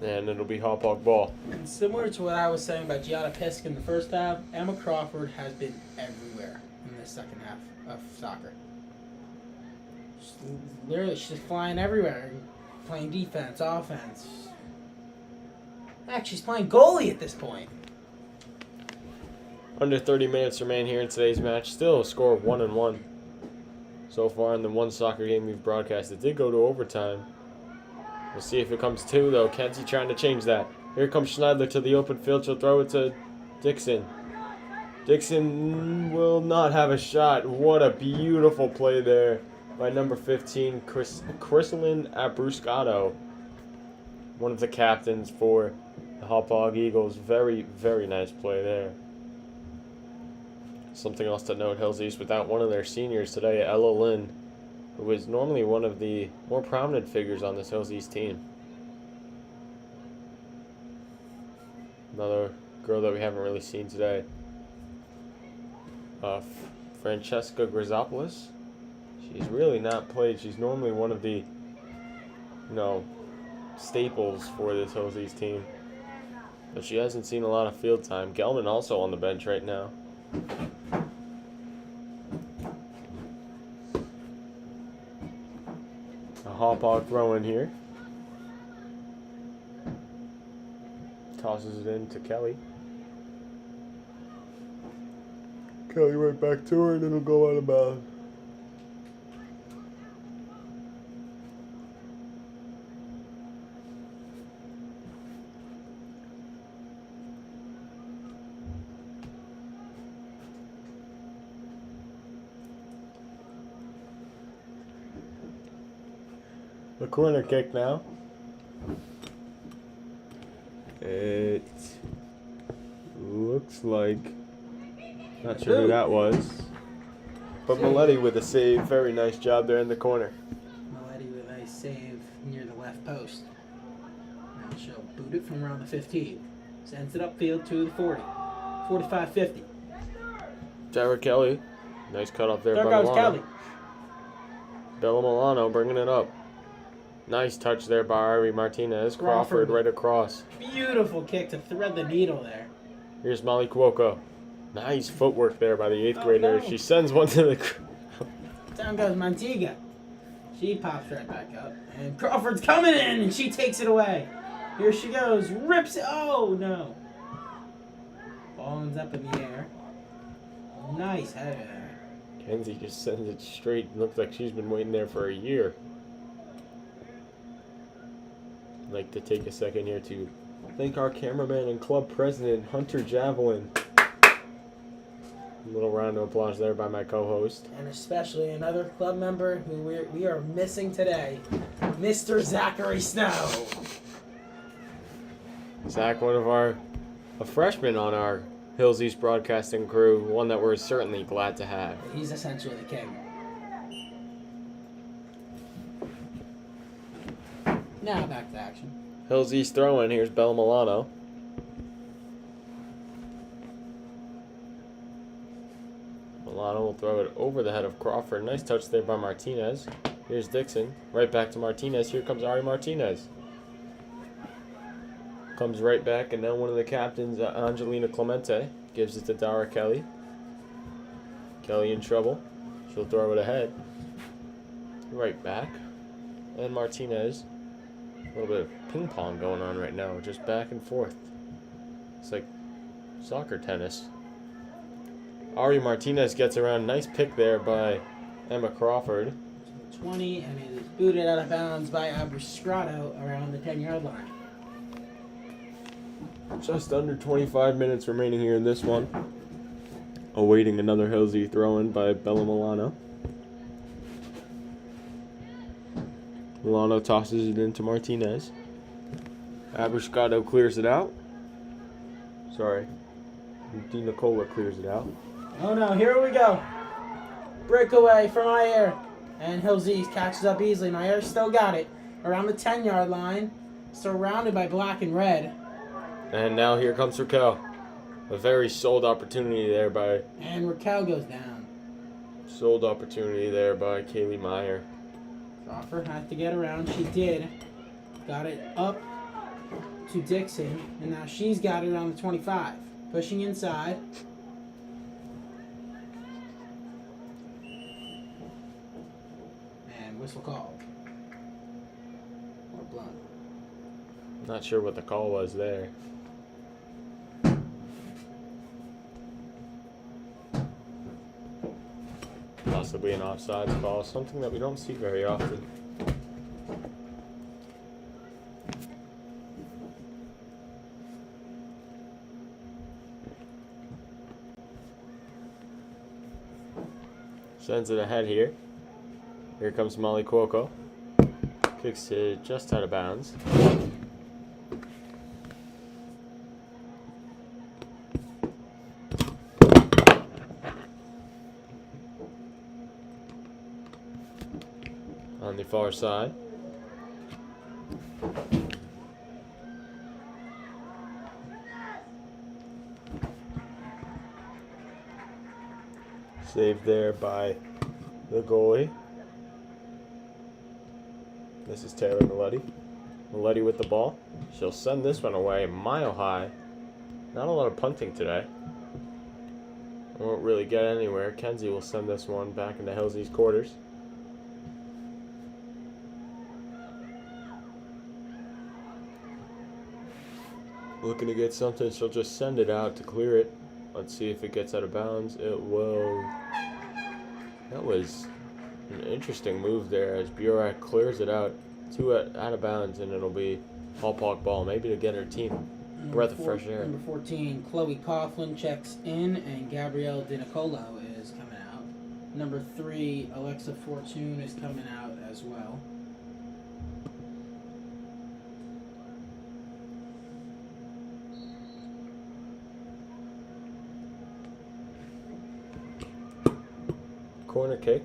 And it'll be Hauppauge ball. And similar to what I was saying about Gianna Pisk in the first half, Emma Crawford has been everywhere in the second half of soccer. She's flying everywhere. Playing defense, offense. Heck, she's playing goalie at this point. Under 30 minutes remain here in today's match. Still a score of 1-1 so far in the one soccer game we've broadcast. It did go to overtime. We'll see if it comes to, though. Kenzie trying to change that. Here comes Schneidler to the open field. She'll throw it to Dixon. Dixon will not have a shot. What a beautiful play there by number 15, Chrysalin Abruscato. One of the captains for the Hauppauge Eagles. Very, very nice play there. Something else to note, Hills East without one of their seniors today, Ella Lynn, who is normally one of the more prominent figures on this Hills East team. Another girl that we haven't really seen today. Francesca Grisopoulos. She's really not played. She's normally one of the, staples for this Hills East team. But she hasn't seen a lot of field time. Gelman also on the bench right now. A Hauppauge throw in here. Tosses it in to Kelly. Kelly right back to her and it'll go out of bounds. The corner kick now. It looks like, not sure who that was, but Maletti with a save. Very nice job there in the corner. Maletti with a save near the left post. Now she'll boot it from around the 15. Sends it upfield to the 40. 45-50. Dara Kelly. Nice cut off there There by goes Milano. Kelly. Bella Milano bringing it up. Nice touch there by Ari Martinez. Crawford right across. Beautiful kick to thread the needle there. Here's Molly Cuoco. Nice footwork there by the 8th grader. No. She sends one to the... Down goes Montiga. She pops right back up. And Crawford's coming in, and she takes it away. Here she goes. Rips it. Oh, no. Ball ends up in the air. Nice header. Kenzie just sends it straight. Looks like she's been waiting there for a year. I'd like to take a second here to thank our cameraman and club president, Hunter Javelin. A little round of applause there by my co-host. And especially another club member who we are missing today, Mr. Zachary Snow. Zach, a freshman on our Hills East broadcasting crew, one that we're certainly glad to have. He's essentially the king. Now back to action. Hills East throw-in. Here's Bella Milano. Milano will throw it over the head of Crawford. Nice touch there by Martinez. Here's Dixon. Right back to Martinez. Here comes Ari Martinez. Comes right back, and then one of the captains, Angelina Clemente, gives it to Dara Kelly. Kelly in trouble. She'll throw it ahead. Right back. And Martinez. A little bit of ping pong going on right now, just back and forth. It's like soccer tennis. Ari Martinez gets around. Nice pick there by Emma Crawford. 20, and it is booted out of bounds by Abriscrato around the 10-yard line. Just under 25 minutes remaining here in this one. Awaiting another Hillsy throw-in by Bella Milano. Milano tosses it into Martinez. Abriscado clears it out. Sorry. Di Nicola clears it out. Oh no, here we go. Breakaway from Maier. And Hillsy catches up easily. Maier still got it. Around the 10-yard line. Surrounded by black and red. And now here comes Raquel. A very sold opportunity there by... And Raquel goes down. Sold opportunity there by Kaylee Meyer. Crawford had to get around. She did. Got it up to Dixon. And now she's got it around the 25. Pushing inside. And whistle called. Or blown. Not sure what the call was there. Possibly an offsides call, something that we don't see very often. Sends it ahead here. Here comes Molly Cuoco. Kicks it just out of bounds. On the far side. Saved there by the goalie. This is Taylor Milletti. Milletti with the ball. She'll send this one away mile high. Not a lot of punting today. Won't really get anywhere. Kenzie will send this one back into Hillsy's quarters. Looking to get something, she'll just send it out to clear it. Let's see if it gets out of bounds. It will. That was an interesting move there as Burak clears it out. Two out of bounds, and it'll be Hauppauge ball, maybe to get her team breath of fresh air. Number 14, Chloe Coughlin checks in, and Gabrielle Di Nicolo is coming out. Number 3, Alexa Fortune is coming out as well. Corner kick.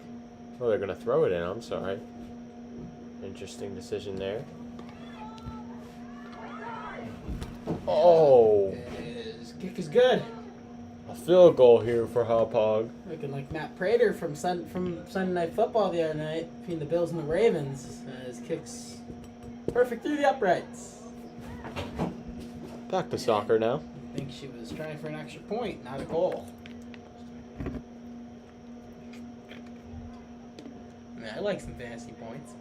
Oh, they're going to throw it in. I'm sorry. Interesting decision there. Oh! Kick is good. A field goal here for Hauppauge. Looking like Matt Prater from Sunday Night Football the other night between the Bills and the Ravens. His kicks perfect through the uprights. Back to soccer now. I think she was trying for an extra point, not a goal. I like some fantasy points.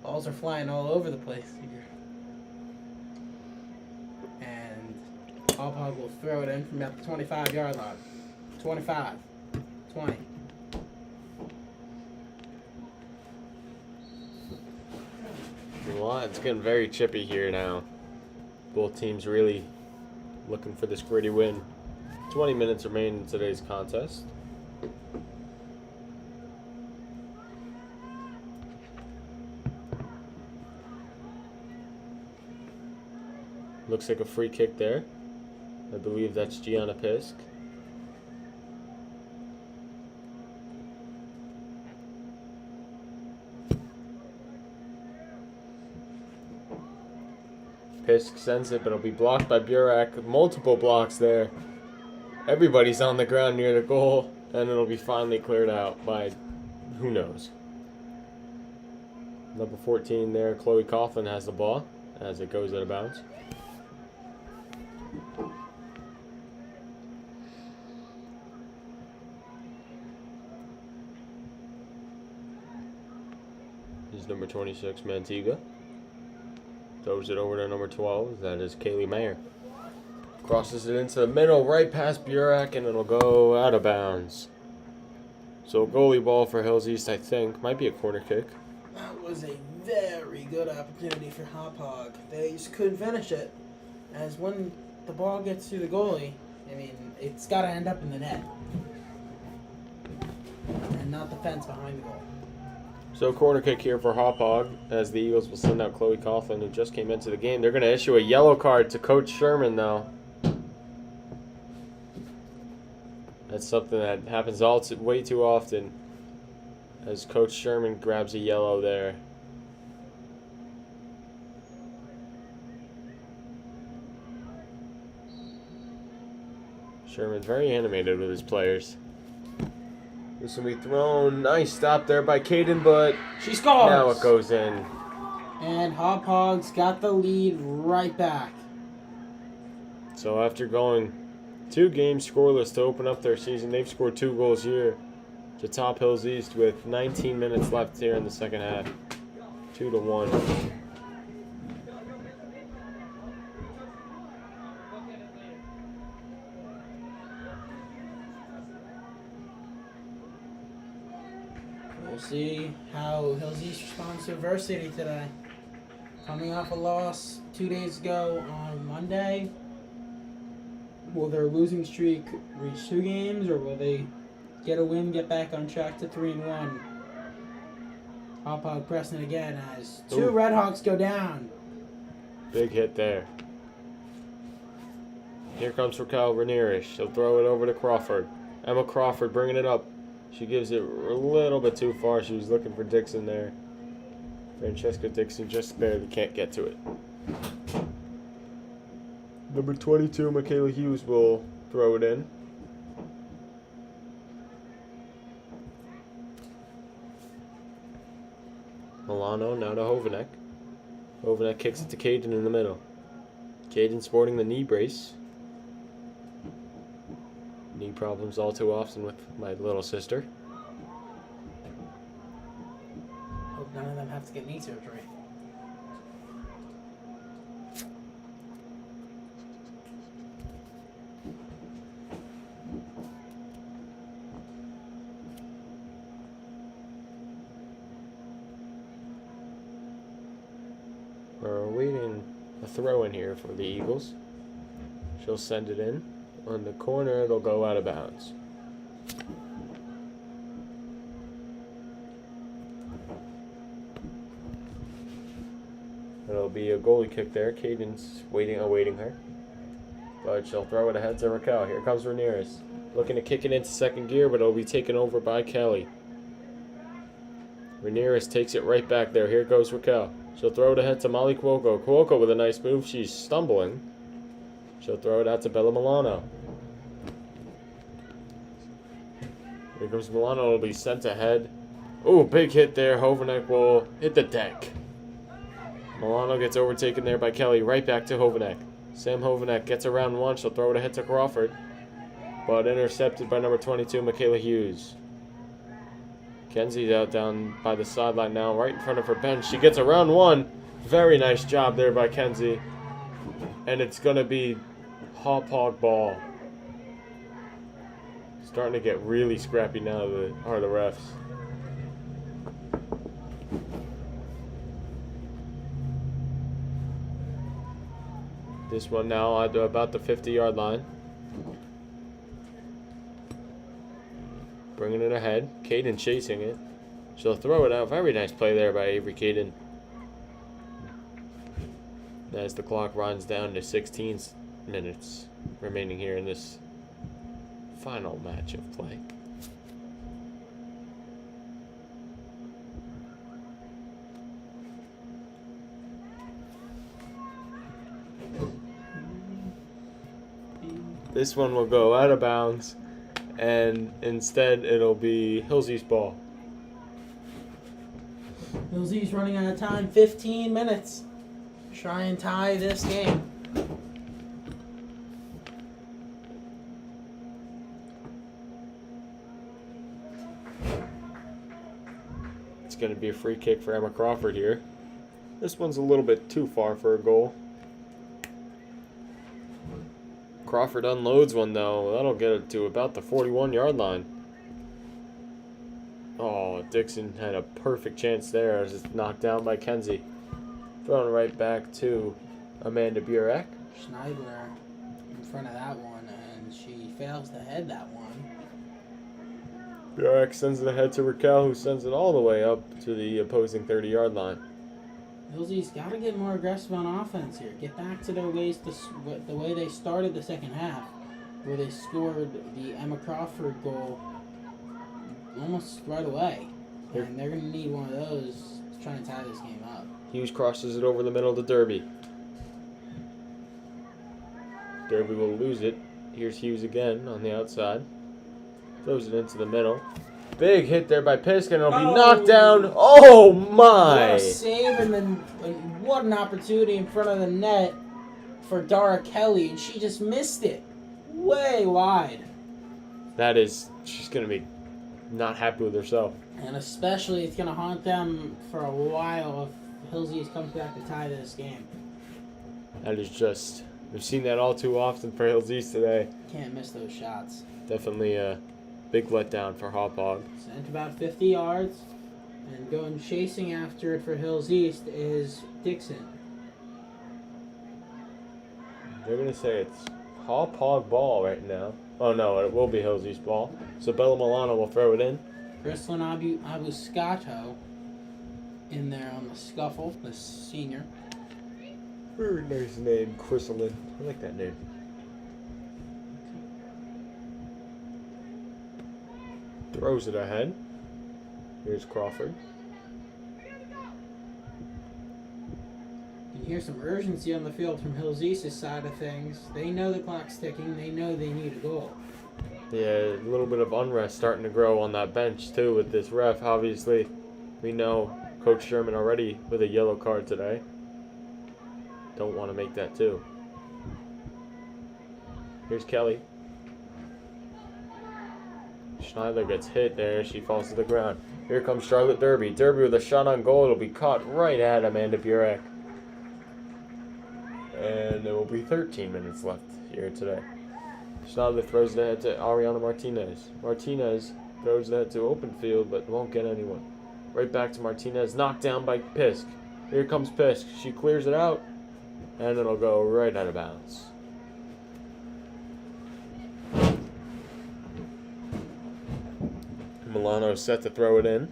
Balls are flying all over the place here. Hauppauge will throw it in from about the 25-yard line. 25. 20. Well, it's getting very chippy here now. Both teams really looking for this gritty win. 20 minutes remain in today's contest. Looks like a free kick there. I believe that's Gianna Pisk. Pisk sends it, but it'll be blocked by Burak. Multiple blocks there. Everybody's on the ground near the goal, and it'll be finally cleared out by who knows. Number 14 there, Chloe Coughlin has the ball as it goes out of bounds. Here's number 26, Mantiga. Throws it over to number 12. That is Kaylee Mayer. Crosses it into the middle, right past Burak, and it'll go out of bounds. So goalie ball for Hills East, I think. Might be a corner kick. That was a very good opportunity for Hauppauge. They just couldn't finish it. As when the ball gets to the goalie, I mean, it's got to end up in the net. And not the fence behind the goal. So corner kick here for Hauppauge as the Eagles will send out Chloe Coughlin, who just came into the game. They're going to issue a yellow card to Coach Sherman, though. That's something that happens way too often as Coach Sherman grabs a yellow there. Sherman very animated with his players. This will be thrown. Nice stop there by Caden, but she scores! Now it goes in. And Hauppauge's got the lead right back. So after going 2 games scoreless to open up their season, they've scored 2 goals here to top Hills East with 19 minutes left here in the second half. 2-1. We'll see how Hills East responds to Varsity today. Coming off a loss 2 days ago on Monday. Will their losing streak reach 2 games, or will they get a win, get back on track to 3-1? Hauppauge pressing it again as 2 Redhawks go down. Big hit there. Here comes Raquel Ramirez. She'll throw it over to Crawford. Emma Crawford bringing it up. She gives it a little bit too far. She was looking for Dixon there. Francesca Dixon just barely can't get to it. Number 22, Michaela Hughes, will throw it in. Milano now to Hovanek. Hovanek kicks it to Caden in the middle. Caden sporting the knee brace. Knee problems all too often with my little sister. Hope none of them have to get knee surgery. We're awaiting a throw in here for the Eagles. She'll send it in. On the corner, it'll go out of bounds. It'll be a goalie kick there. Caden's awaiting her. But she'll throw it ahead to Raquel. Here comes Ramirez. Looking to kick it into second gear, but it'll be taken over by Kelly. Ramirez takes it right back there. Here goes Raquel. She'll throw it ahead to Molly Cuoco. Cuoco with a nice move. She's stumbling. She'll throw it out to Bella Milano. Here comes Milano. It'll be sent ahead. Ooh, big hit there. Hovanek will hit the deck. Milano gets overtaken there by Kelly. Right back to Hovanek. Sam Hovanek gets around one. She'll throw it ahead to Crawford. But intercepted by number 22, Michaela Hughes. Kenzie's out down by the sideline now, right in front of her bench. She gets around one. Very nice job there by Kenzie. And it's going to be Hauppauge ball. Starting to get really scrappy now, the refs. This one now at about the 50-yard line. Bringing it ahead. Caden chasing it. She'll throw it out. Very nice play there by Avery Caden. As the clock runs down to 16 minutes remaining here in this final match of play. This one will go out of bounds, and instead it'll be Hillsy's ball. Hillsy's running out of time. 15 minutes. Try and tie this game. It's going to be a free kick for Emma Crawford here. This one's a little bit too far for a goal. Crawford unloads one though. That'll get it to about the 41-yard line. Oh, Dixon had a perfect chance there as it's knocked down by Kenzie. Thrown right back to Amanda Burek. Schneider in front of that one, and she fails to head that one. Burek sends it ahead to Raquel, who sends it all the way up to the opposing 30-yard line. Hillsy's got to get more aggressive on offense here. Get back to their ways, the way they started the second half, where they scored the Emma Crawford goal almost right away. And they're going to need one of those to try and tie this game up. Hughes crosses it over the middle to Derby. Derby will lose it. Here's Hughes again on the outside. Throws it into the middle. Big hit there by Pisk, and it'll be knocked down. Oh my! What a save, and then what an opportunity in front of the net for Dara Kelly, and she just missed it. Way wide. That is, she's going to be not happy with herself. And especially it's going to haunt them for a while if Hillsy's comes back to tie this game. That is just, we've seen that all too often for Hillsy's today. Can't miss those shots. Definitely a big letdown for Hauppauge. Sent about 50 yards, and going chasing after it for Hills East is Dixon. They're going to say it's Hauppauge ball right now. Oh no, it will be Hills East ball. So Bella Milano will throw it in. Crislin Abuscato in there on the scuffle, the senior. Very nice name, Chrysalin. I like that name. Throws it ahead. Here's Crawford. You hear some urgency on the field from Hills East's side of things. They know the clock's ticking. They know they need a goal. Yeah, a little bit of unrest starting to grow on that bench too with this ref. Obviously, we know Coach Sherman already with a yellow card today. Don't want to make that too. Here's Kelly. Schneider gets hit there. She falls to the ground. Here comes Charlotte Derby. Derby with a shot on goal. It'll be caught right at Amanda Burek. And there will be 13 minutes left here today. Schneider throws it ahead to Ariana Martinez. Martinez throws it ahead to open field, but won't get anyone. Right back to Martinez. Knocked down by Pisk. Here comes Pisk. She clears it out. And it'll go right out of bounds. Milano set to throw it in.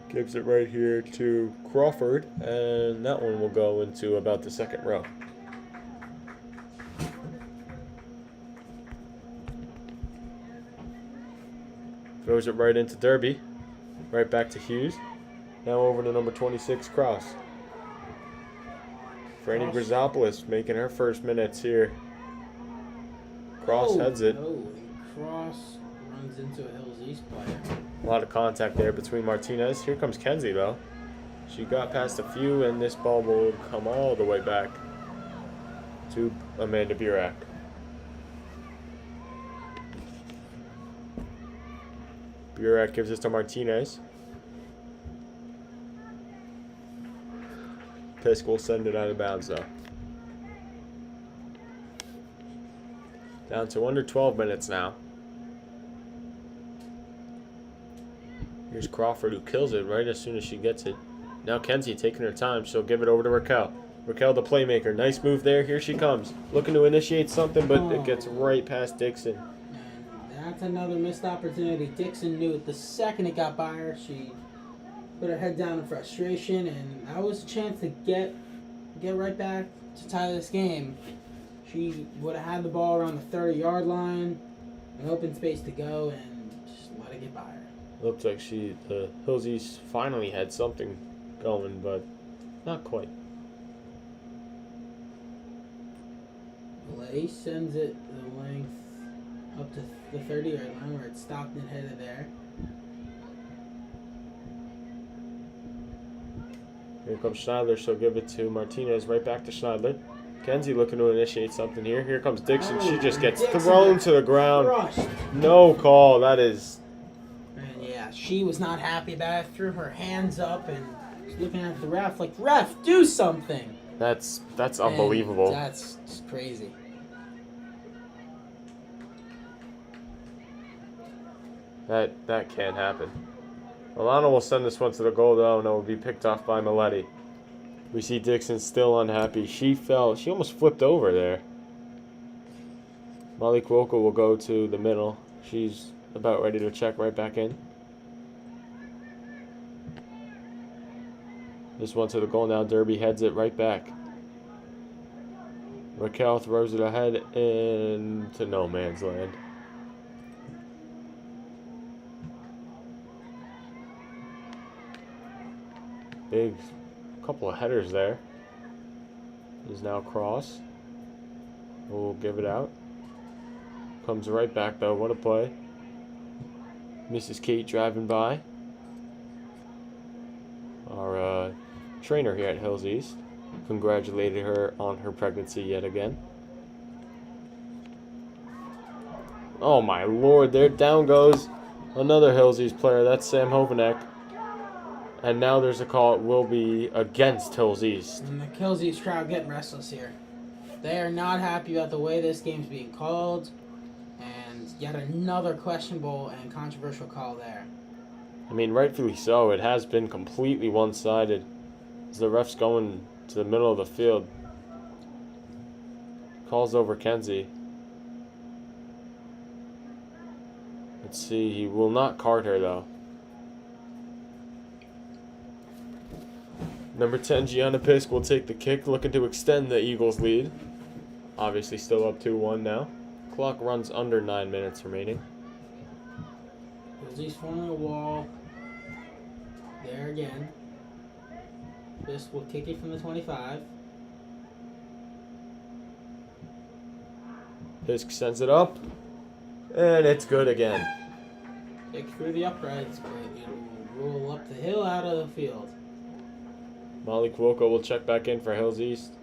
Gives it right here to Crawford, and that one will go into about the second row. Throws it right into Derby. Right back to Hughes. Now over to number 26, Cross. Franny Grisopoulos making her first minutes here. Cross heads it. Oh, Cross runs into a Hills East player. A lot of contact there between Martinez. Here comes Kenzie, though. She got past a few, and this ball will come all the way back to Amanda Burek. Burek gives this to Martinez. Pisk will send it out of bounds, though. Down to under 12 minutes now. Here's Crawford, who kills it right as soon as she gets it. Now Kenzie taking her time. She'll give it over to Raquel. Raquel, the playmaker. Nice move there. Here she comes. Looking to initiate something, but it gets right past Dixon. And that's another missed opportunity. Dixon knew it the second it got by her. She put her head down in frustration, and that was a chance to get right back to tie this game. She would have had the ball around the 30-yard line, an open space to go, and just let it get by her. Looks like the Hills East finally had something going, but not quite. Lay sends it the length up to the 30-yard line where it's stopped and headed there. Here comes Schneidler. She'll give it to Martinez. Right back to Schneidler. Kenzie looking to initiate something here. Here comes Dixon. She just gets thrown to the ground. Crushed. No call. That is... And yeah, she was not happy about it. Threw her hands up and was looking at the ref like, "Ref, do something." That's unbelievable. And that's just crazy. That can't happen. Milano will send this one to the goal, though, and it will be picked off by Maletti. We see Dixon still unhappy. She fell. She almost flipped over there. Molly Cuoco will go to the middle. She's about ready to check right back in. This one to the goal now. Derby heads it right back. Raquel throws it ahead into no man's land. Big couple of headers there. Is now cross. We'll give it out. Comes right back though. What a play. Mrs. Kate driving by. Our trainer here at Hills East congratulated her on her pregnancy yet again. Oh my lord, there down goes another Hills East player. That's Sam Hovanek. And now there's a call. It will be against Hills East. And the Hills East crowd getting restless here. They are not happy about the way this game's being called. And yet another questionable and controversial call there. I mean, rightfully so. It has been completely one-sided. As the ref's going to the middle of the field. Calls over Kenzie. Let's see. He will not card her, though. Number 10, Gianna Pisk will take the kick, looking to extend the Eagles' lead. Obviously still up 2-1 now. Clock runs under 9 minutes remaining. He's forming a wall. There again. Pisk will kick it from the 25. Pisk sends it up. And it's good again. Kick through the uprights, but it will roll up the hill out of the field. Molly Cuoco will check back in for Hills East.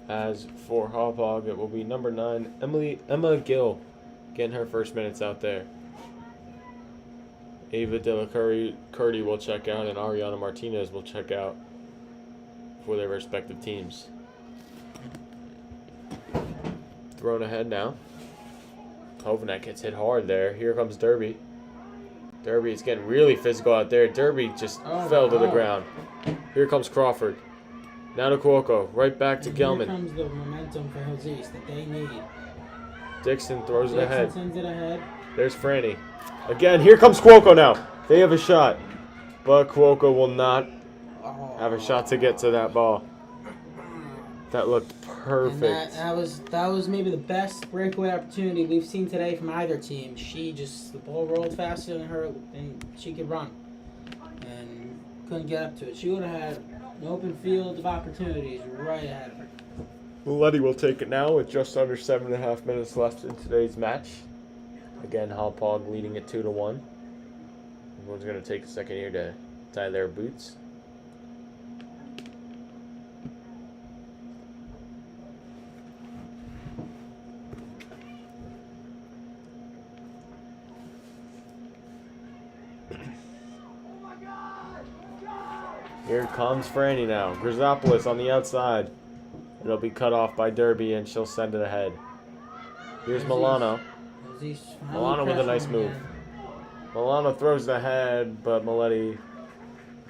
As for Hauppauge, it will be number 9, Emma Gill, getting her first minutes out there. Ava De La Curdy will check out, and Ariana Martinez will check out for their respective teams. Thrown ahead now. Hovanek gets hit hard there. Here comes Derby. Derby is getting really physical out there. Derby just fell to the ground. Here comes Crawford. Now to Cuoco. Right back to Gelman. Here comes the momentum for Hills East that they need. Dixon throws it ahead. Sends it ahead. There's Franny. Again, here comes Cuoco now. They have a shot. But Cuoco will not have a shot to get to that ball. That looked perfect. And that was maybe the best breakaway opportunity we've seen today from either team. The ball rolled faster than her, and she could run. And couldn't get up to it. She would have had an open field of opportunities right ahead of her. Maletti will take it now with just under 7.5 minutes left in today's match. Again, Hauppauge leading it 2-1. Everyone's going to take a second here to tie their boots. Here comes Franny now. Grisopoulos on the outside. It'll be cut off by Derby, and she'll send it ahead. Here's Milano. Milano with a nice move. Milano throws the head, but Miletti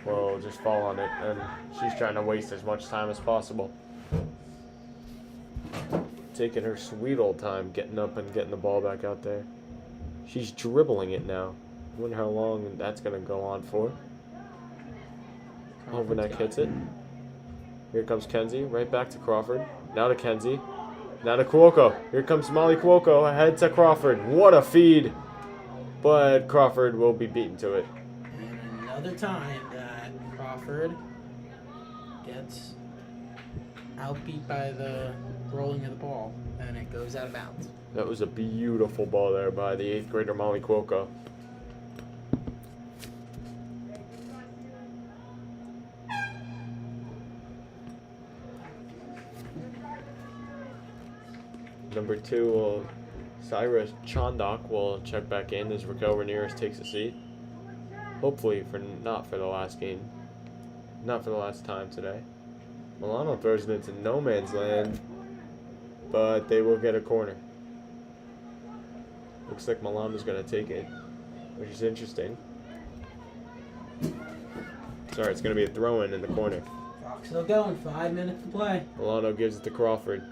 will just fall on it, and she's trying to waste as much time as possible. Taking her sweet old time getting up and getting the ball back out there. She's dribbling it now. I wonder how long that's going to go on for. Overneck hits it. Here comes Kenzie, right back to Crawford. Now to Kenzie. Now to Cuoco. Here comes Molly Cuoco, ahead to Crawford. What a feed! But Crawford will be beaten to it. And another time that Crawford gets outbeat by the rolling of the ball, and it goes out of bounds. That was a beautiful ball there by the 8th grader Molly Cuoco. Number 2, Cyrus Chondock will check back in as Raquel Ramirez takes a seat. Hopefully not for the last game. Not for the last time today. Milano throws it into no man's land, but they will get a corner. Looks like Milano's going to take it, which is interesting. Sorry, it's going to be a throw-in in the corner. Clock's still going, 5 minutes to play. Milano gives it to Crawford.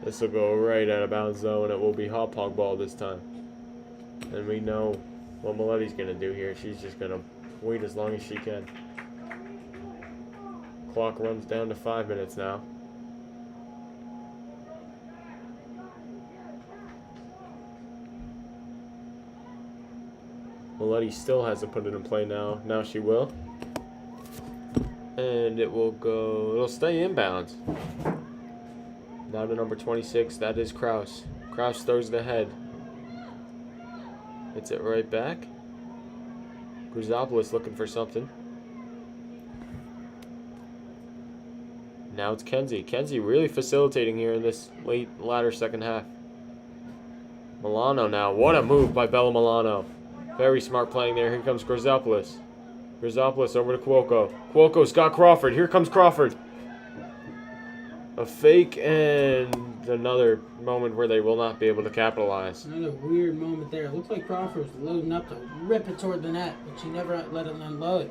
This will go right out of bounds though, and it will be Hauppauge ball this time. And we know what Miletti's going to do here. She's just going to wait as long as she can. Clock runs down to 5 minutes now. Miletti still hasn't put it in play now. Now she will. And it will go, it'll stay inbounds. Now to number 26, that is Kraus. Kraus throws it ahead. Hits it right back. Grisopoulos looking for something. Now it's Kenzie. Kenzie really facilitating here in this latter second half. Milano now. What a move by Bella Milano. Very smart playing there. Here comes Grisopoulos. Grisopoulos over to Cuoco. Cuoco's got Crawford. Here comes Crawford. A fake and another moment where they will not be able to capitalize. Another weird moment there. It looks like Crawford was loading up to rip it toward the net, but she never let it unload.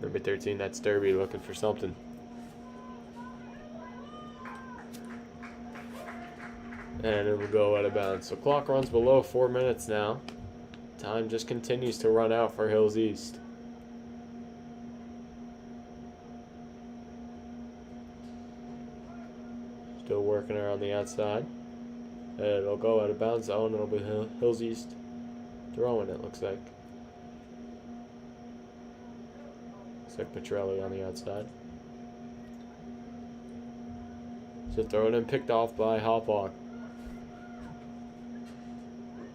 Number 13, that's Derby looking for something. And it will go out of bounds. So clock runs below 4 minutes now. Time just continues to run out for Hills East. Still working her on the outside. And it'll go out of bounds. Oh, and it'll be Hills East throwing it, looks like. Looks like Petrelli on the outside. So throw it in, picked off by Hauppauge.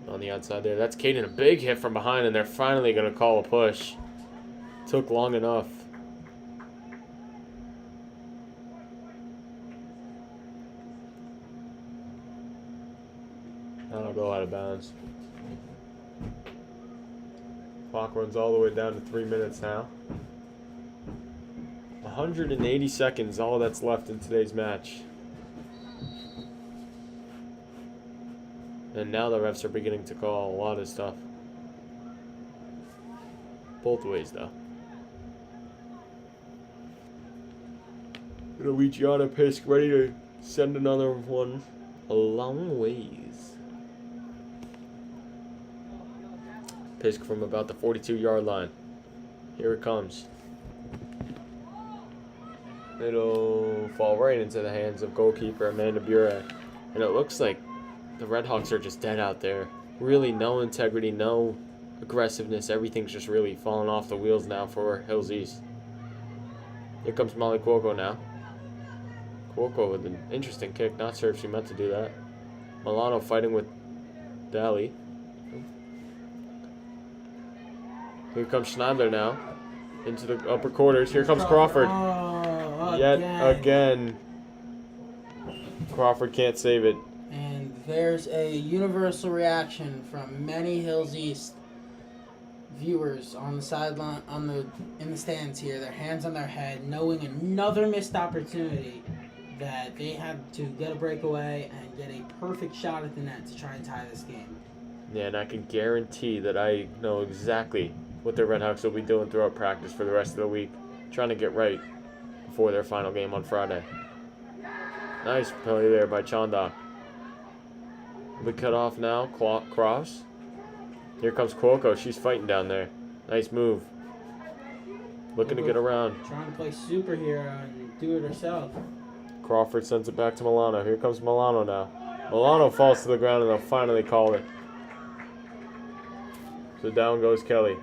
On the outside there. That's Caden, a big hit from behind, and they're finally going to call a push. Took long enough. That'll go out of bounds. Clock runs all the way down to 3 minutes now. 180 seconds, all that's left in today's match. And now the refs are beginning to call a lot of stuff. Both ways, though. Luciana Pisk ready to send another one a long ways. Pisk from about the 42-yard line. Here it comes. It'll fall right into the hands of goalkeeper Amanda Burek. And it looks like the Redhawks are just dead out there. Really no integrity, no aggressiveness. Everything's just really falling off the wheels now for Hills East. Here comes Molly Cuoco now. Cuoco with an interesting kick. Not sure if she meant to do that. Milano fighting with Daly. Here comes Schneider now. Into the upper quarters. Here comes Crawford. Yet again. Crawford can't save it. And there's a universal reaction from many Hills East viewers on the sideline, in the stands here, their hands on their head, knowing another missed opportunity that they had to get a breakaway and get a perfect shot at the net to try and tie this game. Yeah, and I can guarantee that I know exactly what the Red Hawks will be doing throughout practice for the rest of the week, trying to get right before their final game on Friday. Nice play there by Chanda. We cut off now. Cross. Here comes Cuoco. She's fighting down there. Nice move. Looking to get around. Trying to play superhero and do it herself. Crawford sends it back to Milano. Here comes Milano now. Milano falls to the ground and they'll finally call it. So down goes Kelly.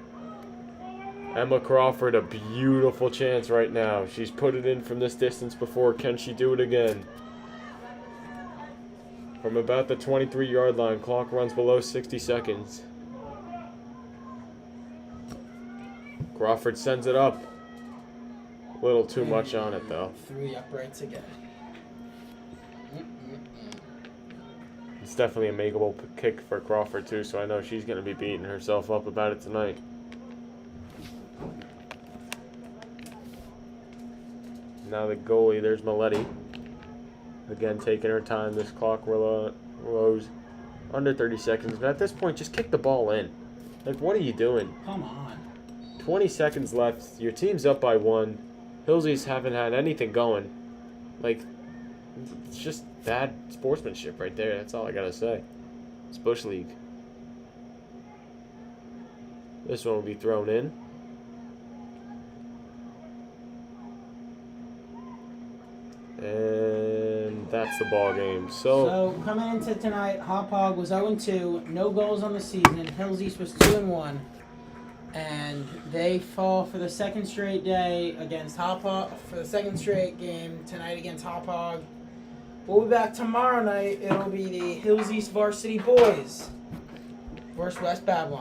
Emma Crawford, a beautiful chance right now. She's put it in from this distance before. Can she do it again? From about the 23-yard line, clock runs below 60 seconds. Crawford sends it up. A little too much on it, though. 3 uprights again. It's definitely a makeable kick for Crawford, too, so I know she's going to be beating herself up about it tonight. Now the goalie, there's Maletti. Again, taking her time. This clock rose under 30 seconds. But at this point, just kick the ball in. Like, what are you doing? Come on. 20 seconds left. Your team's up by 1. Hillsies haven't had anything going. Like, it's just bad sportsmanship right there. That's all I gotta say. It's Bush League. This one will be thrown in. And that's the ball game. So coming into tonight, Hauppauge was 0-2, no goals on the season. Hillsies was 2-1, and they fall for the second straight day against Hauppauge, for the second straight game tonight against Hauppauge. We'll be back tomorrow night. It'll be the Hillsies Varsity boys versus West Babylon.